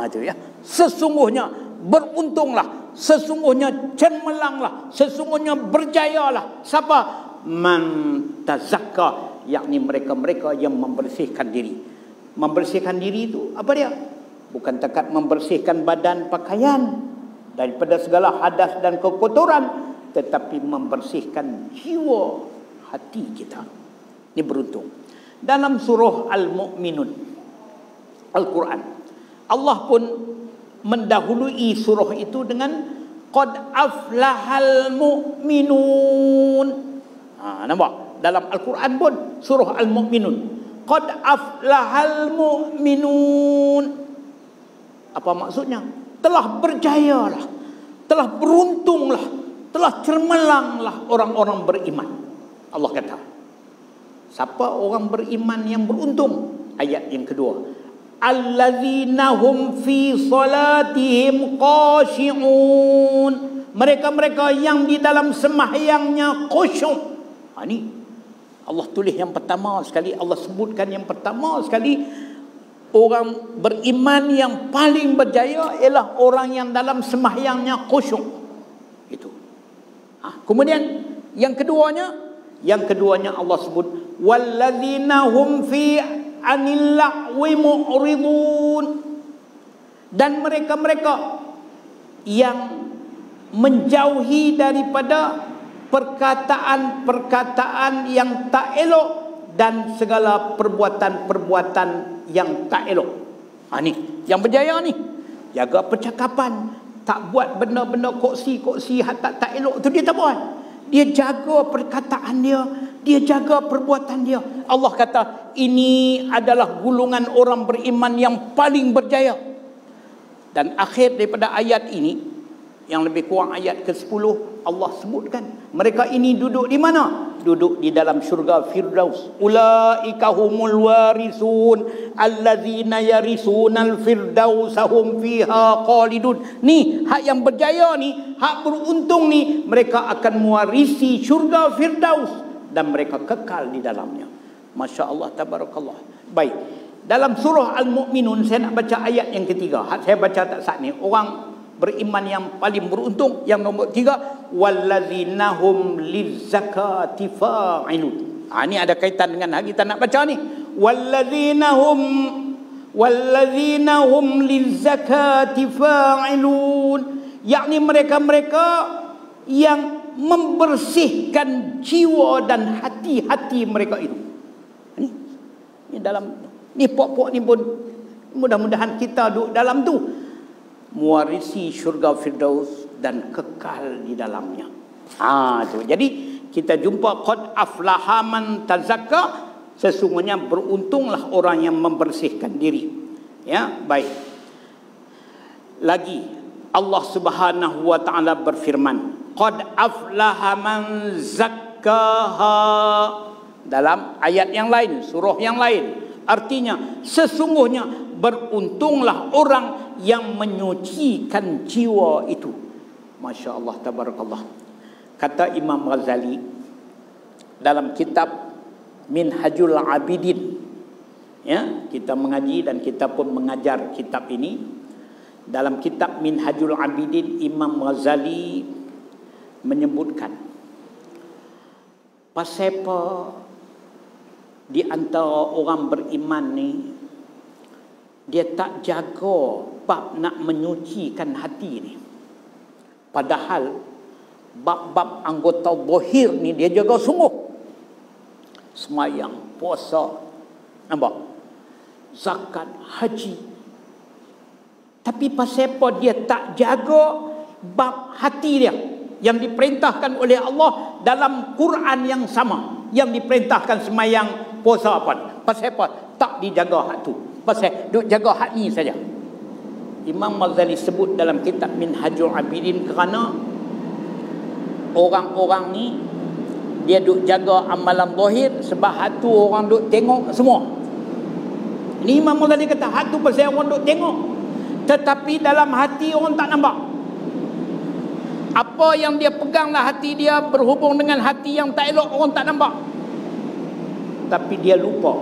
Itu ya. Sesungguhnya beruntunglah, sesungguhnya cermelanglah, sesungguhnya berjayalah. Siapa? Man tazakka, yakni mereka-mereka yang membersihkan diri. Membersihkan diri itu apa dia? Bukan takat membersihkan badan, pakaian daripada segala hadas dan kekotoran, tetapi membersihkan jiwa, hati kita. Ini beruntung. Dalam surah Al-Mu'minun, Al-Quran, Allah pun mendahului surah itu dengan qad aflahal mu'minun. Nampak? Dalam Al-Quran pun surah Al-Mu'minun, qad aflahal mu'minun. Apa maksudnya? Telah berjayalah, telah beruntunglah, telah cermelanglah orang-orang beriman. Allah kata, siapa orang beriman yang beruntung? Ayat yang kedua, allazina hum fi salatihim khashi'un. Mereka-mereka yang di dalam sembahyangnya khusyuk. Ini Allah tulis yang pertama sekali, Allah sebutkan yang pertama sekali, orang beriman yang paling berjaya ialah orang yang dalam sembahyangnya khusyuk. Itu. Kemudian yang keduanya Allah sebut wallazina hum fi anil la'wi mu'ridun. Dan mereka-mereka yang menjauhi daripada perkataan-perkataan yang tak elok dan segala perbuatan-perbuatan yang tak elok. Ni yang berjaya ni. Jaga percakapan, tak buat benda-benda koksi-koksi tak elok tu dia tak buat. Dia jaga perkataan dia, dia jaga perbuatan dia. Allah kata ini adalah gulungan orang beriman yang paling berjaya. Dan akhir daripada ayat ini, yang lebih kurang ayat ke-10 Allah sebutkan mereka ini duduk di mana? Duduk di dalam syurga Firdaus. Ulaika humul warisun allazina yarisunal firdaus hum fiha khalidun. Ni hak yang berjaya ni, hak beruntung ni, mereka akan mewarisi syurga Firdaus dan mereka kekal di dalamnya. Masya-Allah, tabarakallah. Baik. Dalam surah Al-Mu'minun saya nak baca ayat yang ketiga. Saya baca tak saat ni. Orang beriman yang paling beruntung yang nombor 3, wallazina hum lizakati fa'ilun. Ini ada kaitan dengan hak kita nak baca ni. Wallazina hum lizakati fa'ilun, yakni mereka-mereka yang membersihkan jiwa dan hati-hati mereka itu. Ini dalam ni pokok ni pun mudah-mudahan kita duduk dalam tu, mewarisi syurga Firdaus dan kekal di dalamnya. Tu. Jadi kita jumpa qad aflaha man tazakka, sesungguhnya beruntunglah orang yang membersihkan diri. Ya, baik. Lagi Allah Subhanahu wa taala berfirman, qad aflaha man zakkaha, dalam ayat yang lain, surah yang lain. Artinya sesungguhnya beruntunglah orang yang menyucikan jiwa itu. Masya Allah, tabarakallah. Kata Imam Ghazali dalam kitab Minhajul Abidin, ya, kita mengaji dan kita pun mengajar kitab ini. Dalam kitab Minhajul Abidin, Imam Ghazali menyebutkan pasapa di antara orang beriman ni dia tak jaga bab nak menyucikan hati ni. Padahal bab-bab anggota zahir ni dia jaga sungguh. Semayang, puasa, nampak? Zakat, haji. Tapi pasal apa dia tak jaga bab hati dia yang diperintahkan oleh Allah dalam Quran yang sama, yang diperintahkan semayang, puasa apa? Pasal apa? Tak dijaga hak tu. Pasal duk jaga hak ni saja. Imam Ghazali sebut dalam kitab Minhajul Abidin kerana orang-orang ni dia duk jaga amalan zahir sebab hak tu orang duk tengok semua. Ini Imam Ghazali kata hak tu pasal orang duk tengok, tetapi dalam hati orang tak nampak. Apa yang dia peganglah hati dia berhubung dengan hati yang tak elok, orang tak nampak. Tapi dia lupa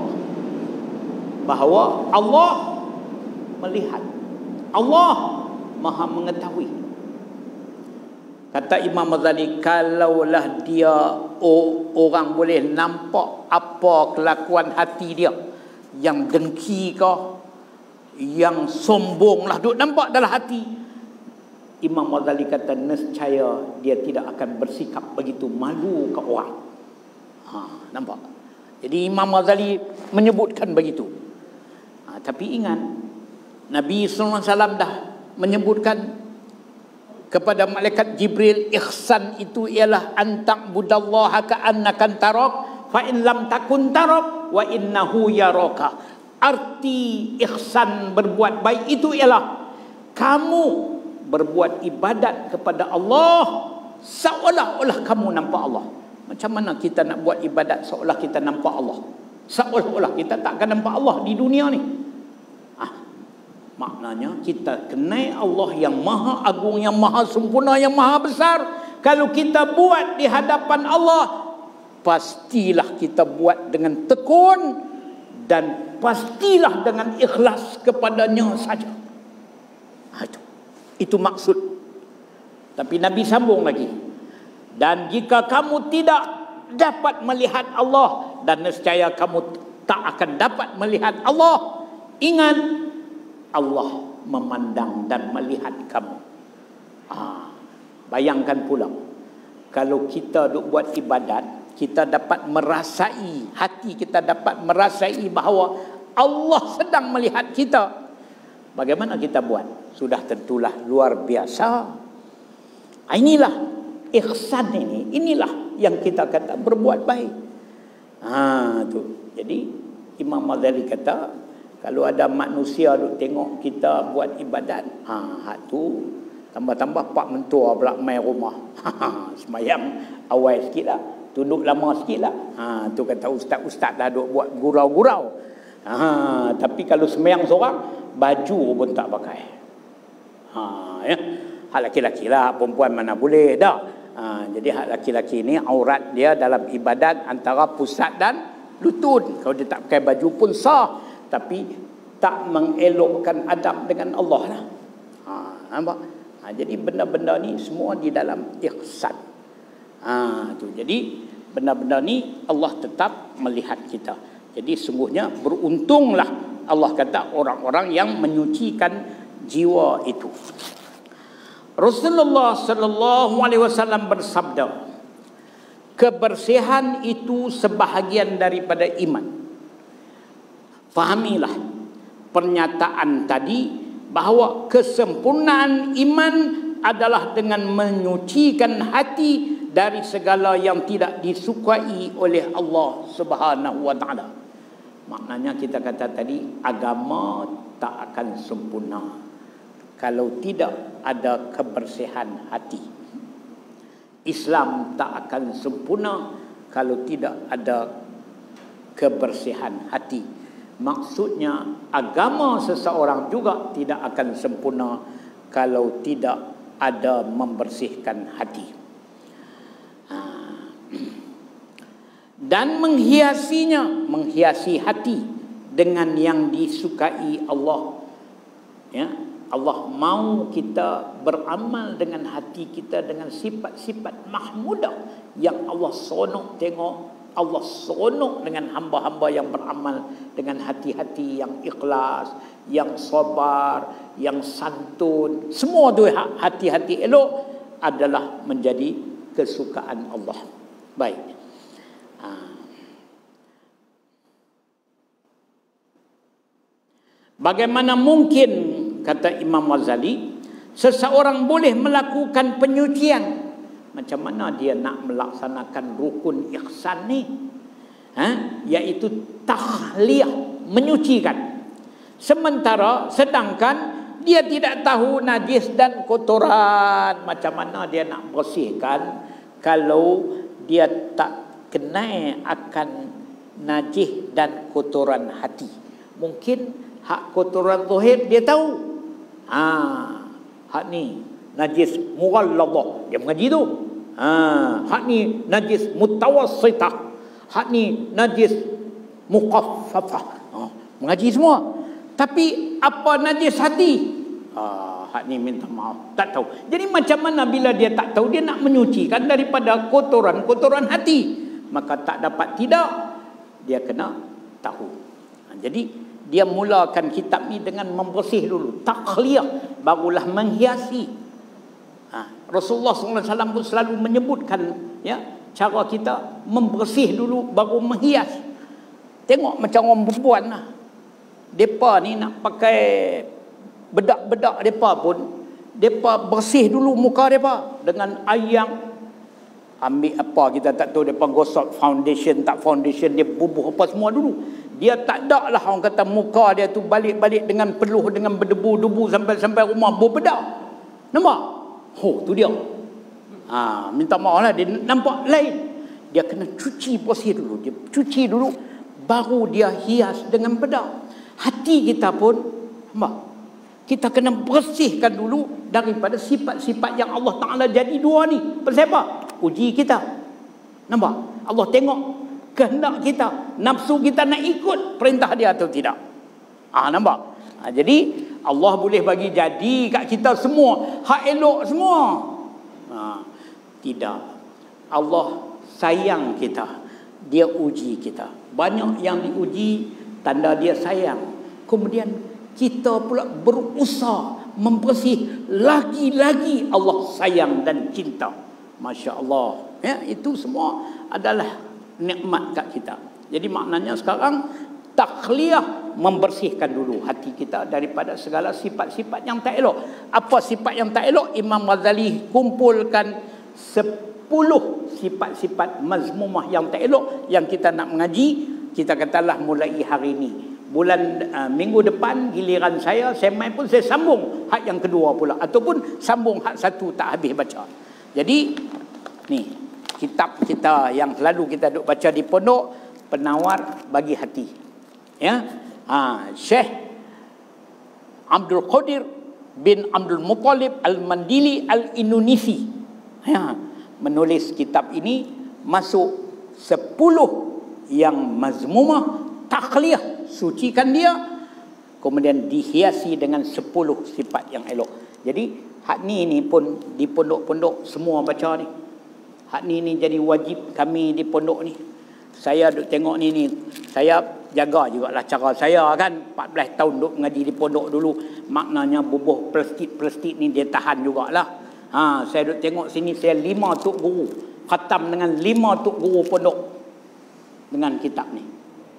bahawa Allah melihat, Allah Maha mengetahui. Kata Imam Ghazali, kalaulah dia orang boleh nampak apa kelakuan hati dia, yang dengki ke, yang sombong lah duk nampak dalam hati, Imam Ghazali kata nescaya dia tidak akan bersikap begitu malu ke orang. Nampak? Jadi Imam Ghazali menyebutkan begitu. Tapi ingat, Nabi SAW dah menyebutkan kepada malaikat Jibril, ihsan itu ialah antak budallaha ka'annakan tarak fa in lam takun tarak wa innahu yaraka. Arti ihsan, berbuat baik itu ialah kamu berbuat ibadat kepada Allah seolah-olah kamu nampak Allah. Macam mana kita nak buat ibadat seolah kita nampak Allah? Seolah-olah kita tak akan nampak Allah di dunia ni. Maknanya kita kenal Allah yang maha agung, yang maha sempurna, yang maha besar. Kalau kita buat di hadapan Allah, pastilah kita buat dengan tekun dan pastilah dengan ikhlas kepadanya saja. Itu maksud. Tapi Nabi sambung lagi, dan jika kamu tidak dapat melihat Allah, dan nescaya kamu tak akan dapat melihat Allah, ingat Allah memandang dan melihat kamu. Bayangkan pula, kalau kita duk buat ibadat, kita dapat merasai, hati kita dapat merasai bahawa Allah sedang melihat kita. Bagaimana kita buat? Sudah tentulah luar biasa. Inilah ihsan ini. Inilah yang kita kata berbuat baik. Tu. Jadi Imam Ghazali kata, kalau ada manusia duk tengok kita buat ibadat, hak tu Tambah-tambah pak mentua pula main rumah. Semayang awal sikit lah. Tunduk lama sikit lah. Tu kata ustaz-ustaz dah duk buat gurau-gurau. Tapi kalau semayang seorang, baju pun tak pakai. Ya. Hak laki-laki lah, perempuan mana boleh dah. Jadi hak laki-laki ni aurat dia dalam ibadat antara pusat dan lutut. Kalau dia tak pakai baju pun sah, tapi tak mengelokkan adab dengan Allah lah. Nampak? Jadi benda-benda ni semua di dalam ihsan. Tu. Jadi benda-benda ni Allah tetap melihat kita. Jadi sungguhnya beruntunglah Allah kata orang-orang yang menyucikan jiwa itu. Rasulullah sallallahu alaihi wasallam bersabda, kebersihan itu sebahagian daripada iman. Fahamilah pernyataan tadi bahawa kesempurnaan iman adalah dengan menyucikan hati dari segala yang tidak disukai oleh Allah Subhanahu wa taala. Maknanya kita kata tadi, agama tak akan sempurna kalau tidak ada kebersihan hati. Islam tak akan sempurna kalau tidak ada kebersihan hati. Maksudnya agama seseorang juga tidak akan sempurna kalau tidak ada membersihkan hati. Dan menghiasi hati dengan yang disukai Allah. Ya, Allah mahu kita beramal dengan hati kita dengan sifat-sifat mahmudah yang Allah seronok tengok. Allah seronok dengan hamba-hamba yang beramal dengan hati-hati yang ikhlas, yang sabar, yang santun. Semua tu hati-hati elok adalah menjadi kesukaan Allah. Baik. Bagaimana mungkin, kata Imam Ghazali, seseorang boleh melakukan penyucian? Macam mana dia nak melaksanakan rukun ihsan ni? Iaitu tahliyah, menyucikan. Sedangkan dia tidak tahu najis dan kotoran. Macam mana dia nak bersihkan kalau dia tak kenal akan najis dan kotoran hati? Mungkin hak kotoran zahir dia tahu. Hak ni najis mughalladhah, dia mengaji tu. Hak ni najis mutawassitah, hak ni najis muqaffafah. Mengaji semua. Tapi apa najis hati? Hak ni minta maaf, tak tahu. Jadi macam mana bila dia tak tahu, dia nak menyucikan daripada kotoran-kotoran hati? Maka tak dapat tidak, dia kena tahu. Jadi dia mulakan kitab ni dengan membersih dulu, takhliyah, barulah menghiasi. Rasulullah SAW pun selalu menyebutkan, ya, cara kita membersih dulu baru menghias. Tengok macam orang perempuan lah. Mereka ni nak pakai bedak-bedak mereka pun, mereka bersih dulu muka mereka dengan air yang ambil apa kita tak tahu, mereka gosok foundation tak foundation, dia bubuh apa semua dulu. Dia tak ada lah orang kata muka dia tu balik-balik dengan peluh, dengan berdebu-debu sampai rumah berbedak. Nampak? Tu dia. Minta maaf lah, dia nampak lain. Dia kena cuci bersih dulu. Dia cuci dulu, baru dia hias dengan bedak. Hati kita pun, kita kena bersihkan dulu daripada sifat-sifat yang Allah Ta'ala jadi dua ni. Pasal apa? Uji kita. Nampak? Allah tengok kehendak kita, nafsu kita nak ikut perintah dia atau tidak. Nampak? Jadi Allah boleh bagi jadi kat kita semua hak elok semua. Tidak. Allah sayang kita, dia uji kita. Banyak yang diuji, tanda dia sayang. Kemudian kita pula berusaha membersih lagi-lagi, Allah sayang dan cinta. Masya Allah. Ya, itu semua adalah nikmat kat kita. Jadi maknanya sekarang takhliyah, membersihkan dulu hati kita daripada segala sifat-sifat yang tak elok. Apa sifat yang tak elok? Imam Ghazali kumpulkan 10 sifat-sifat mazmumah yang tak elok yang kita nak mengaji. Kita katalah mulai hari ini minggu depan giliran saya mai pun saya sambung hak yang kedua pula, ataupun sambung hak satu tak habis baca. Jadi ni kitab kita yang selalu kita duk baca di pondok, Penawar Bagi Hati, ya. Syekh Abdul Qadir bin Abdul Muttalib Al-Mandili Al-Indonesi, ya, menulis kitab ini, masuk 10 yang mazmumah, takhliyah, sucikan dia, kemudian dihiasi dengan 10 sifat yang elok. Jadi hak ni pun di pondok-pondok semua baca ni. Hak ni jadi wajib kami di pondok ni. Saya duk tengok ni saya jaga jugalah cara saya kan. 14 tahun duk mengaji di pondok dulu, maknanya bubuh plastik ni dia tahan jugalah. Saya duk tengok sini, saya 5 tok guru khatam dengan 5 tok guru pondok dengan kitab ni,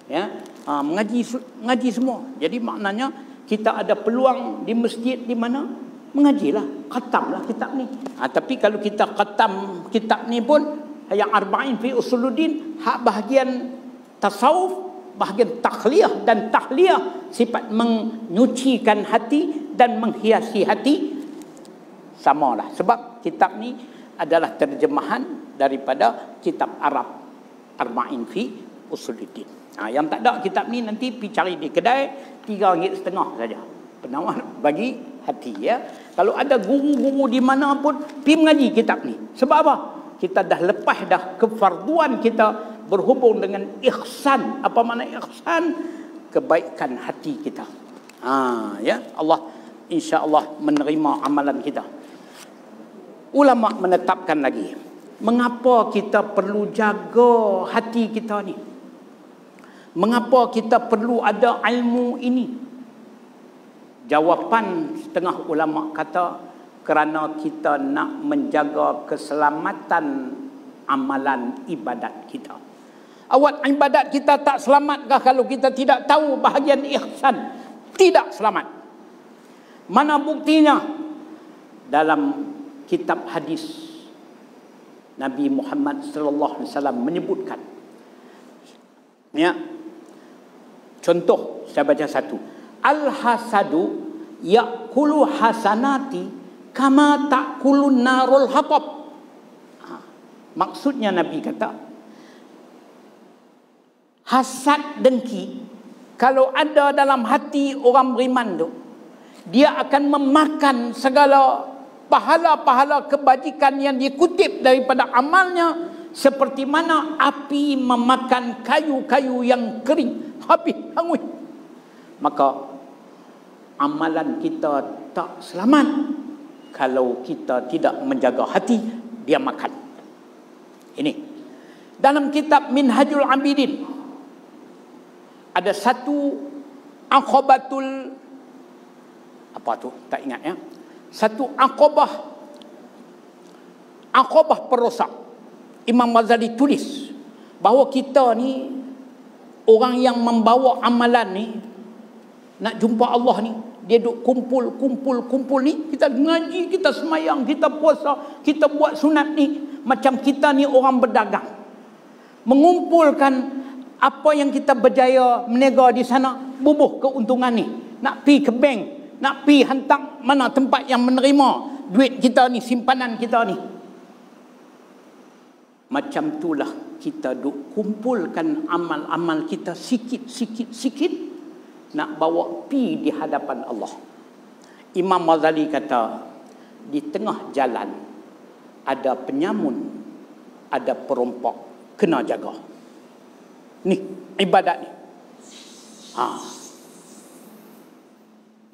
ya. Mengaji semua. Jadi maknanya kita ada peluang di masjid di mana mengajilah, khatamlah kitab ni. Tapi kalau kita khatam kitab ni pun yang Arba'in fi Usuluddin, hak bahagian tasawuf, bahagian takhliyah dan tahliyah, sifat menyucikan hati dan menghiasi hati, samalah. Sebab kitab ni adalah terjemahan daripada kitab Arab, Arba'in fi Usuluddin. Yang tak ada kitab ni nanti pergi cari di kedai, RM3.5 saja. Penawar Bagi Hati, ya. Kalau ada guru-guru di mana pun, pergi mengaji kitab ni. Sebab apa? Kita dah lepas dah kefarduan kita berhubung dengan ihsan. Apa makna ihsan? Kebaikan hati kita. Ya, Allah insya-Allah menerima amalan kita. Ulama menetapkan lagi, mengapa kita perlu jaga hati kita ni? Mengapa kita perlu ada ilmu ini? Jawapan setengah ulama kata, kerana kita nak menjaga keselamatan amalan ibadat kita. Awak ibadat kita tak selamatkah kalau kita tidak tahu bahagian ihsan? Tidak selamat. Mana buktinya? Dalam kitab hadis Nabi Muhammad sallallahu alaihi wasallam menyebutkan, ya. Contoh, saya baca satu. Al-hasadu ya'kulu hasanati kama ta'kulun narul hatab. Maksudnya Nabi kata, hasad dengki kalau ada dalam hati orang beriman tu, dia akan memakan segala pahala-pahala kebajikan yang dikutip daripada amalnya, seperti mana api memakan kayu-kayu yang kering, habis hangus. Maka amalan kita tak selamat kalau kita tidak menjaga hati, dia makan. Ini dalam kitab Minhajul Abidin ada satu aqabatul, apa tu tak ingat, ya. Satu aqabah perosak. Imam Ghazali tulis bahawa kita ni orang yang membawa amalan ni, nak jumpa Allah ni, dia duk kumpul ni, kita ngaji, kita semayang, kita puasa, kita buat sunat ni, macam kita ni orang berdagang, mengumpulkan apa yang kita berjaya meniaga di sana, bubuh keuntungan ni, nak pi ke bank, nak pi hantar mana tempat yang menerima duit kita ni, simpanan kita ni. Macam itulah kita duk kumpulkan amal-amal kita sikit, nak bawa pi di hadapan Allah. Imam Ghazali kata, di tengah jalan ada penyamun, ada perompak, kena jaga. Ni ibadat ni.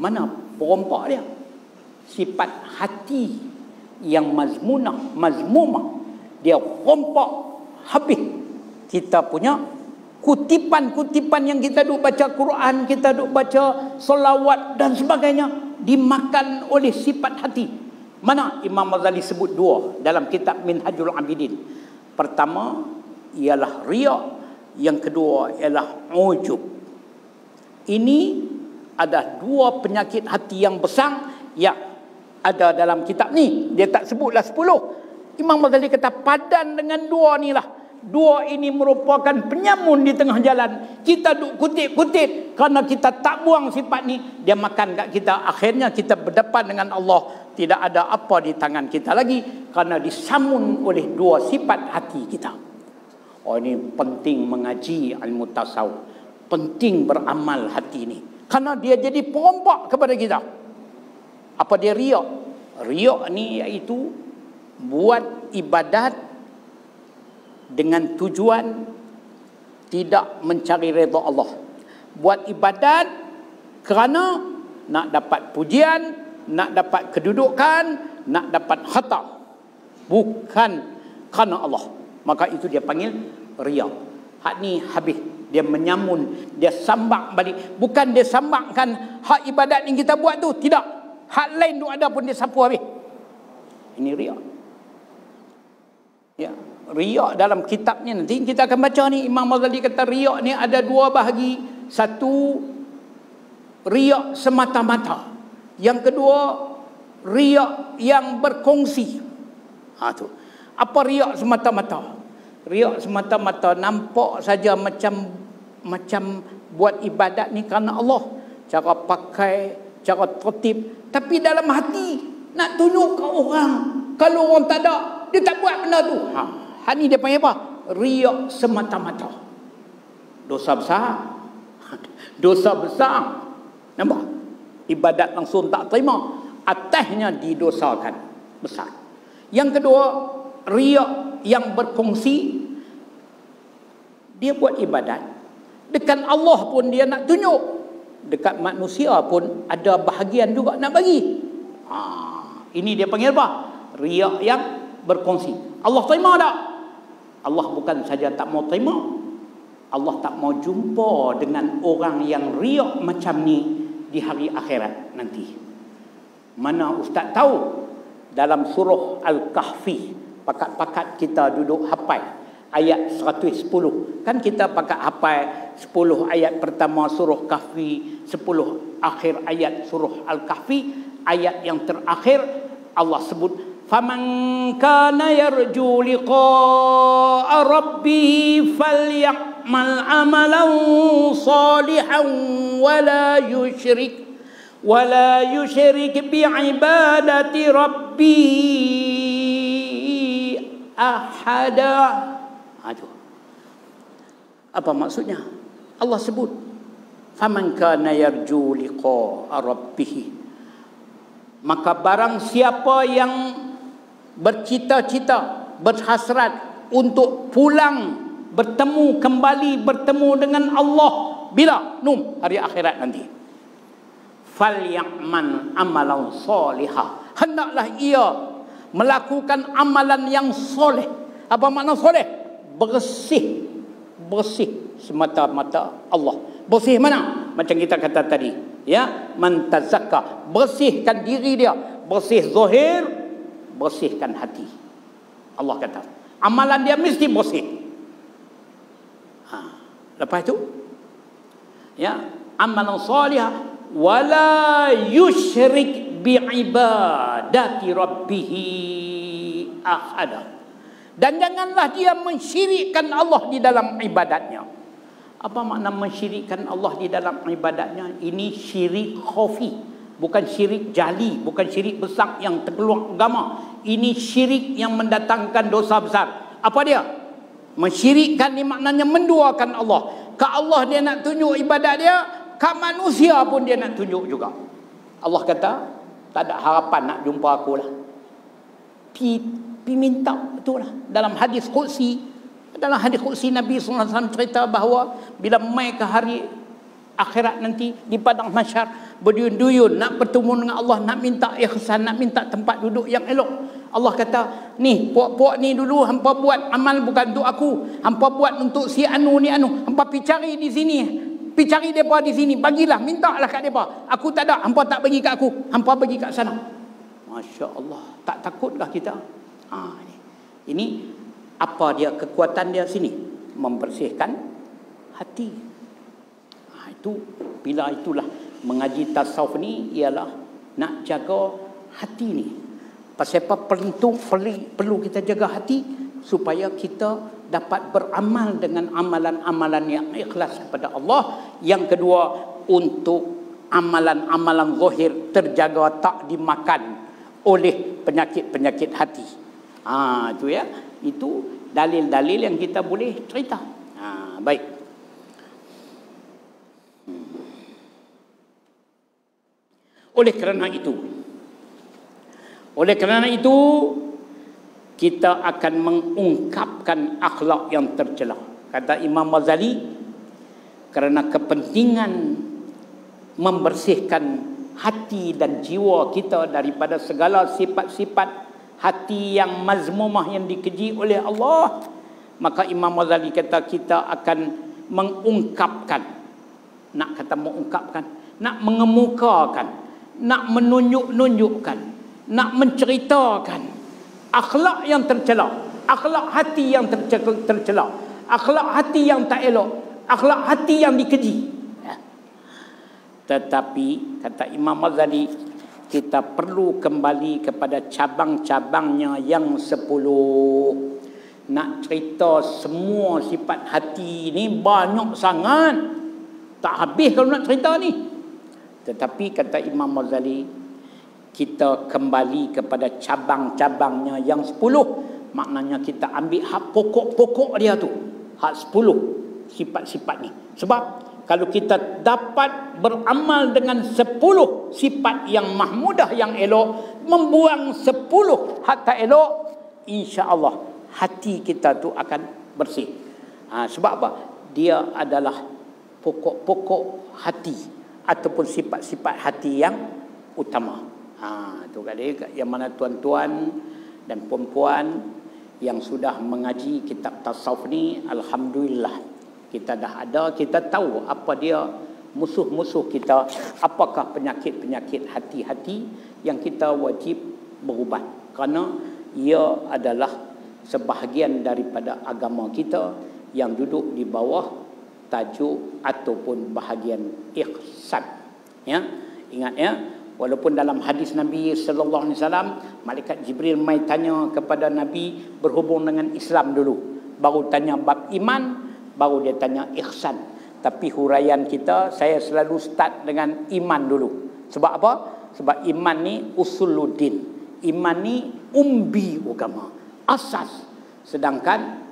Mana perompak dia? Sifat hati yang mazmumah, dia rompak habis kita punya kutipan-kutipan yang kita duk baca Quran, kita duk baca solawat dan sebagainya, dimakan oleh sifat hati. Mana Imam Ghazali sebut dua dalam kitab Minhajul Abidin. Pertama ialah riya, yang kedua ialah ujub. Ini ada dua penyakit hati yang besar yang ada dalam kitab ni. Dia tak sebutlah 10. Imam Ghazali kata padan dengan dua ni lah, Dua ini merupakan penyamun di tengah jalan. Kita duk kutip-kutip kerana kita tak buang sifat ni, dia makan kat kita. Akhirnya kita berdepan dengan Allah, tidak ada apa di tangan kita lagi kerana disamun oleh dua sifat hati kita. Oh, ini penting mengaji ilmu tasawuf. Penting beramal hati ni. Kerana dia jadi perompak kepada kita. Apa dia riak? Riak ni iaitu buat ibadat dengan tujuan tidak mencari redha Allah. Buat ibadat kerana nak dapat pujian, nak dapat kedudukan, nak dapat harta. Bukan kerana Allah. Maka itu dia panggil riya. Hak ni habis. Dia menyamun, dia sambak balik. Bukan dia sambakkan hak ibadat yang kita buat tu, tidak. Hak lain tu ada pun dia sapu habis. Ini riya. Ya, riya dalam kitabnya nanti kita akan baca ni, Imam Ghazali kata riya ni ada dua bahagi. Satu, riya semata-mata. Yang kedua, riya yang berkongsi. Tu. Apa riya semata-mata? Riya semata-mata nampak saja macam buat ibadat ni kerana Allah. Cara pakai, cara tertib, tapi dalam hati nak tunjuk ke orang. Kalau orang tak ada, dia tak buat benda tu. Hak ni dia panggil apa? Riya semata-mata. Dosa besar. Dosa besar. Nampak? Ibadat langsung tak terima. Atasnya didosakan. Besar. Yang kedua, riya yang berkongsi. Dia buat ibadat. Dekat Allah pun dia nak tunjuk. Dekat manusia pun ada bahagian juga nak bagi. Ini dia panggil apa? Riya yang berkongsi. Allah terima tak? Allah bukan saja tak mau terima, Allah tak mau jumpa dengan orang yang riya macam ni di hari akhirat nanti. Mana ustaz tahu dalam surah Al-Kahfi, pakat-pakat kita duduk hafal ayat 110. Kan kita pakat hafal 10 ayat pertama surah Kahfi, 10 akhir ayat surah Al-Kahfi. Ayat yang terakhir Allah sebut فَمَنْ كَانَ يَرْجُو لِقَاءَ رَبِّهِ فَلْيَعْمَلْ عَمَلًا صَالِحًا وَلَا يُشْرِكْ بِعِبَادَةِ رَبِّهِ أَحَدًا. Apa maksudnya? Allah sebut فَمَنْ كَانَ يَرْجُو لِقَاءَ رَبِّهِ, maka barang siapa yang bercita-cita, berhasrat untuk pulang, bertemu dengan Allah bila? Hari akhirat nanti. Falyaman amalan solihah, hendaklah ia melakukan amalan yang soleh. Apa makna soleh? Bersih semata-mata Allah. Bersih mana? Macam kita kata tadi, ya, man tazakka, bersihkan diri dia, bersih zahir, bersihkan hati. Allah kata amalan dia mesti bersih. Lepas itu, ya, amalan salihah wala yusyrik biibadati rabbih ahada, dan janganlah dia mensyirikkan Allah di dalam ibadatnya. Apa makna mensyirikkan Allah di dalam ibadatnya? Ini syirik khafi, bukan syirik jali, bukan syirik besar yang terkeluar agama. Ini syirik yang mendatangkan dosa besar. Apa dia? Mensyirikkan ni maknanya menduakan Allah. Ke Allah dia nak tunjuk ibadat dia, ke manusia pun dia nak tunjuk juga. Allah kata, tak ada harapan nak jumpa aku lah. Pi minta, betul lah. Dalam hadis Qudsi Nabi SAW cerita bahawa bila mai ke hari akhirat nanti di padang mahsyar, berduyun-duyun nak bertemu dengan Allah, nak minta ihsan, nak minta tempat duduk yang elok. Allah kata, ni puak-puak ni dulu hampa buat amal bukan untuk aku, hampa buat untuk si anu ni anu, hampa pi cari di sini, pi cari depa di sini, bagilah, mintalah kat depa. Aku tak ada, hampa tak bagi kat aku, hampa bagi kat sana. Masya-Allah, tak takutkah kita? Ini apa dia kekuatan dia sini? Membersihkan hati. Itu bila itulah mengaji tasawuf ni ialah nak jaga hati ni. Pasal apa perlu kita jaga hati? supaya kita dapat beramal dengan amalan-amalan yang ikhlas kepada Allah. Yang kedua, untuk amalan-amalan zahir terjaga tak dimakan oleh penyakit-penyakit hati. Itu ya. Itu dalil-dalil yang kita boleh cerita. Baik. Oleh kerana itu kita akan mengungkapkan akhlak yang tercela. Kata Imam Ghazali, kerana kepentingan membersihkan hati dan jiwa kita daripada segala sifat-sifat hati yang mazmumah yang dikeji oleh Allah, maka Imam Ghazali kata kita akan mengungkapkan, nak kata mengungkapkan, nak mengemukakan, nak menunjuk-nunjukkan, nak menceritakan akhlak yang tercela, akhlak hati yang tercela, akhlak hati yang tak elok, akhlak hati yang dikeji. Tetapi kata Imam Ghazali, kita perlu kembali kepada cabang-cabangnya yang 10. Nak cerita semua sifat hati ni banyak sangat, tak habis kalau nak cerita ni. Tetapi kata Imam Ghazali, kita kembali kepada cabang-cabangnya yang 10. Maknanya kita ambil hak pokok-pokok dia tu, hak 10 sifat-sifat ni. Sebab kalau kita dapat beramal dengan 10 sifat yang mahmudah, yang elok, membuang 10 hak tak elok, insya-Allah hati kita tu akan bersih. Sebab apa? Dia adalah pokok-pokok hati ataupun sifat-sifat hati yang utama. Tu kali yang mana tuan-tuan dan puan-puan yang sudah mengaji kitab tasawuf ni, alhamdulillah kita dah ada, kita tahu apa dia musuh-musuh kita, apakah penyakit-penyakit hati-hati yang kita wajib berubat. Kerana ia adalah sebahagian daripada agama kita yang duduk di bawah tajuk ataupun bahagian ihsan. Ya, ingat ya, walaupun dalam hadis Nabi sallallahu alaihi wasallam, malaikat Jibril mai tanya kepada Nabi berhubung dengan Islam dulu, baru tanya bab iman, baru dia tanya ihsan. Tapi huraian kita, saya selalu start dengan iman dulu. Sebab apa? Sebab iman ni usuluddin. Iman ni umbi agama, asas. Sedangkan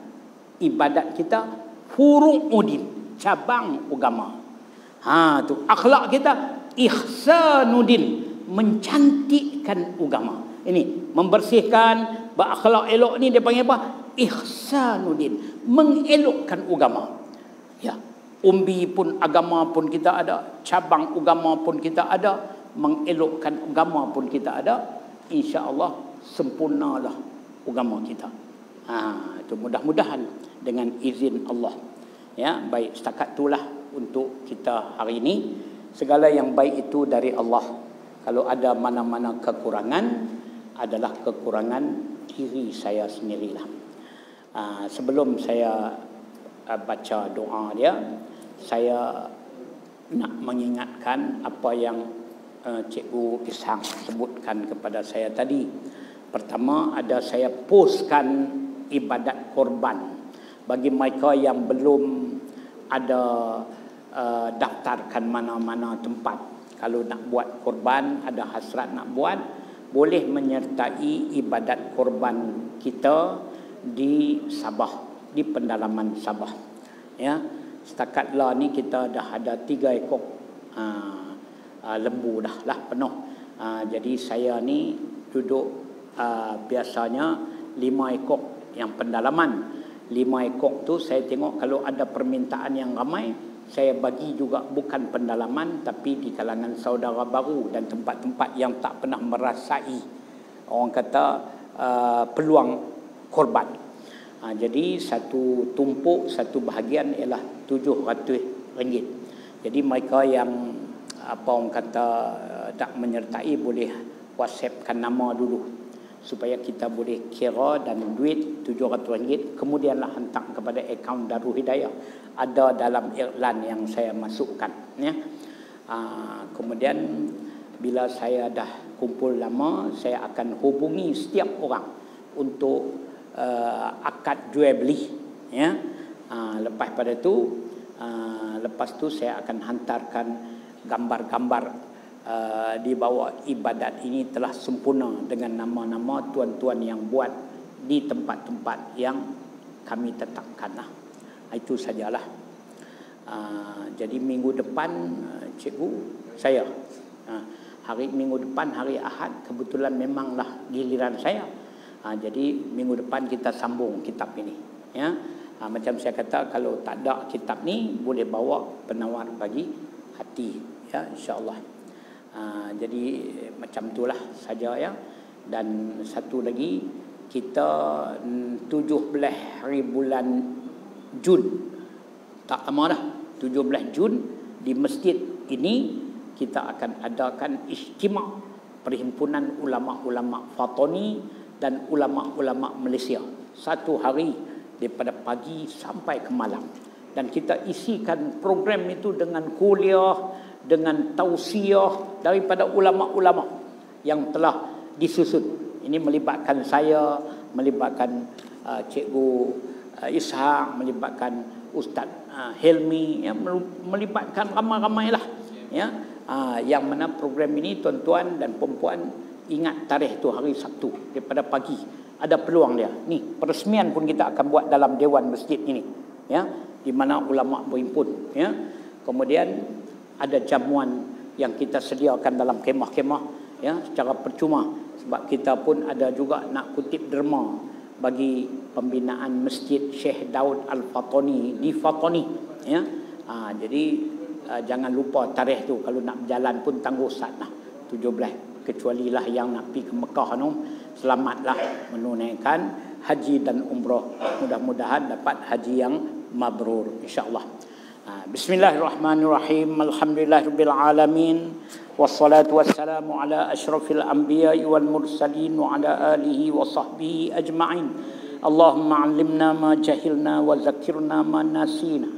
ibadat kita furu'uddin, cabang agama. Tu akhlak kita ihsanuddin, mencantikkan agama. Ini membersihkan, berakhlak elok ni dia panggil apa? Ihsanuddin, mengelokkan agama. Ya, umbi pun agama pun kita ada, cabang agama pun kita ada, mengelokkan agama pun kita ada. Insya-Allah sempurnalah agama kita. Itu mudah-mudahan dengan izin Allah. Ya, baik, setakat itulah untuk kita hari ini. Segala yang baik itu dari Allah. Kalau ada mana-mana kekurangan, adalah kekurangan diri saya sendirilah. Sebelum saya baca doa dia, saya nak mengingatkan apa yang Cikgu Ishang sebutkan kepada saya tadi. Pertama, ada saya postkan ibadat korban bagi mereka yang belum ada daftarkan mana-mana tempat. Kalau nak buat korban, ada hasrat nak buat, boleh menyertai ibadat korban kita di Sabah, di pendalaman Sabah. Ya, setakatlah ni kita dah ada 3 ekor lembu dah penuh. Jadi saya ni duduk biasanya 5 ekor yang pendalaman. 5 ekor tu saya tengok kalau ada permintaan yang ramai, saya bagi juga bukan pendalaman tapi di kalangan saudara baru dan tempat-tempat yang tak pernah merasai orang kata peluang korban. Jadi satu tumpuk, satu bahagian ialah RM700. Jadi mereka yang apa orang kata tak menyertai boleh WhatsAppkan nama dulu supaya kita boleh kira, dan duit RM700 kemudianlah hantar kepada akaun Darul Hidayah. Ada dalam iklan yang saya masukkan, ya. Kemudian bila saya dah kumpul lama, saya akan hubungi setiap orang untuk akad jual beli, ya. Lepas pada tu, lepas tu saya akan hantarkan gambar-gambar di bawah ibadat ini telah sempurna dengan nama-nama tuan-tuan yang buat di tempat-tempat yang kami tetapkanlah. Itu sajalah. Jadi minggu depan cikgu saya, hari minggu depan hari Ahad kebetulan memanglah giliran saya. Jadi minggu depan kita sambung kitab ini, ya. Macam saya kata, kalau tak ada kitab ni boleh bawa penawar bagi hati, ya, insya-Allah. Jadi macam itulah saja, ya. Dan satu lagi, kita 17 hari bulan Jun, tak lama dah, 17 Jun di masjid ini kita akan adakan istimewa Perhimpunan Ulama-Ulama Fatani dan Ulama-Ulama Malaysia. Satu hari daripada pagi sampai ke malam. Dan kita isikan program itu dengan kuliah, dengan tausiah daripada ulama-ulama yang telah disusun. Ini melibatkan saya, melibatkan Cikgu Ishak, melibatkan Ustaz Helmi, ya, melibatkan ramai-ramailah, ya. Yang mana program ini tuan-tuan dan puan-puan ingat tarikh tu hari Sabtu daripada pagi. Ada peluang dia. Ni peresmian pun kita akan buat dalam dewan masjid ini, ya, di mana ulama berhimpun, ya. Kemudian ada jamuan yang kita sediakan dalam kemah-kemah, ya, secara percuma, sebab kita pun ada juga nak kutip derma bagi pembinaan Masjid Syekh Daud Al-Fatani di Fatani, ya. Jadi jangan lupa tarikh tu. Kalau nak berjalan pun tangguh satlah 17. Kecuali lah yang nak pergi ke Mekah tu, selamatlah menunaikan haji dan umrah. Mudah-mudahan dapat haji yang mabrur, insya-Allah. Bismillahirrahmanirrahim. Alhamdulillahirabbil alamin. Wassalatu wassalamu ala asyrafil anbiya'i wal mursalin wa ala alihi wa sahbihi ajma'in. Allahumma 'allimna ma jahilna wa zakkirna ma nasina.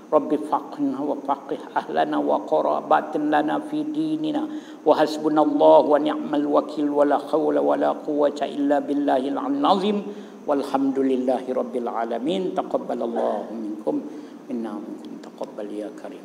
Rabbi faqihna wa faqih ahlana wa qarabatin lana fi dinina wa hasbunallahu wa ni'mal wakil wa la hawla wa la quwwata illa billahil azim walhamdulillahi rabbil alamin. Taqabbalallahu minkum minna minkum taqabbal ya karim.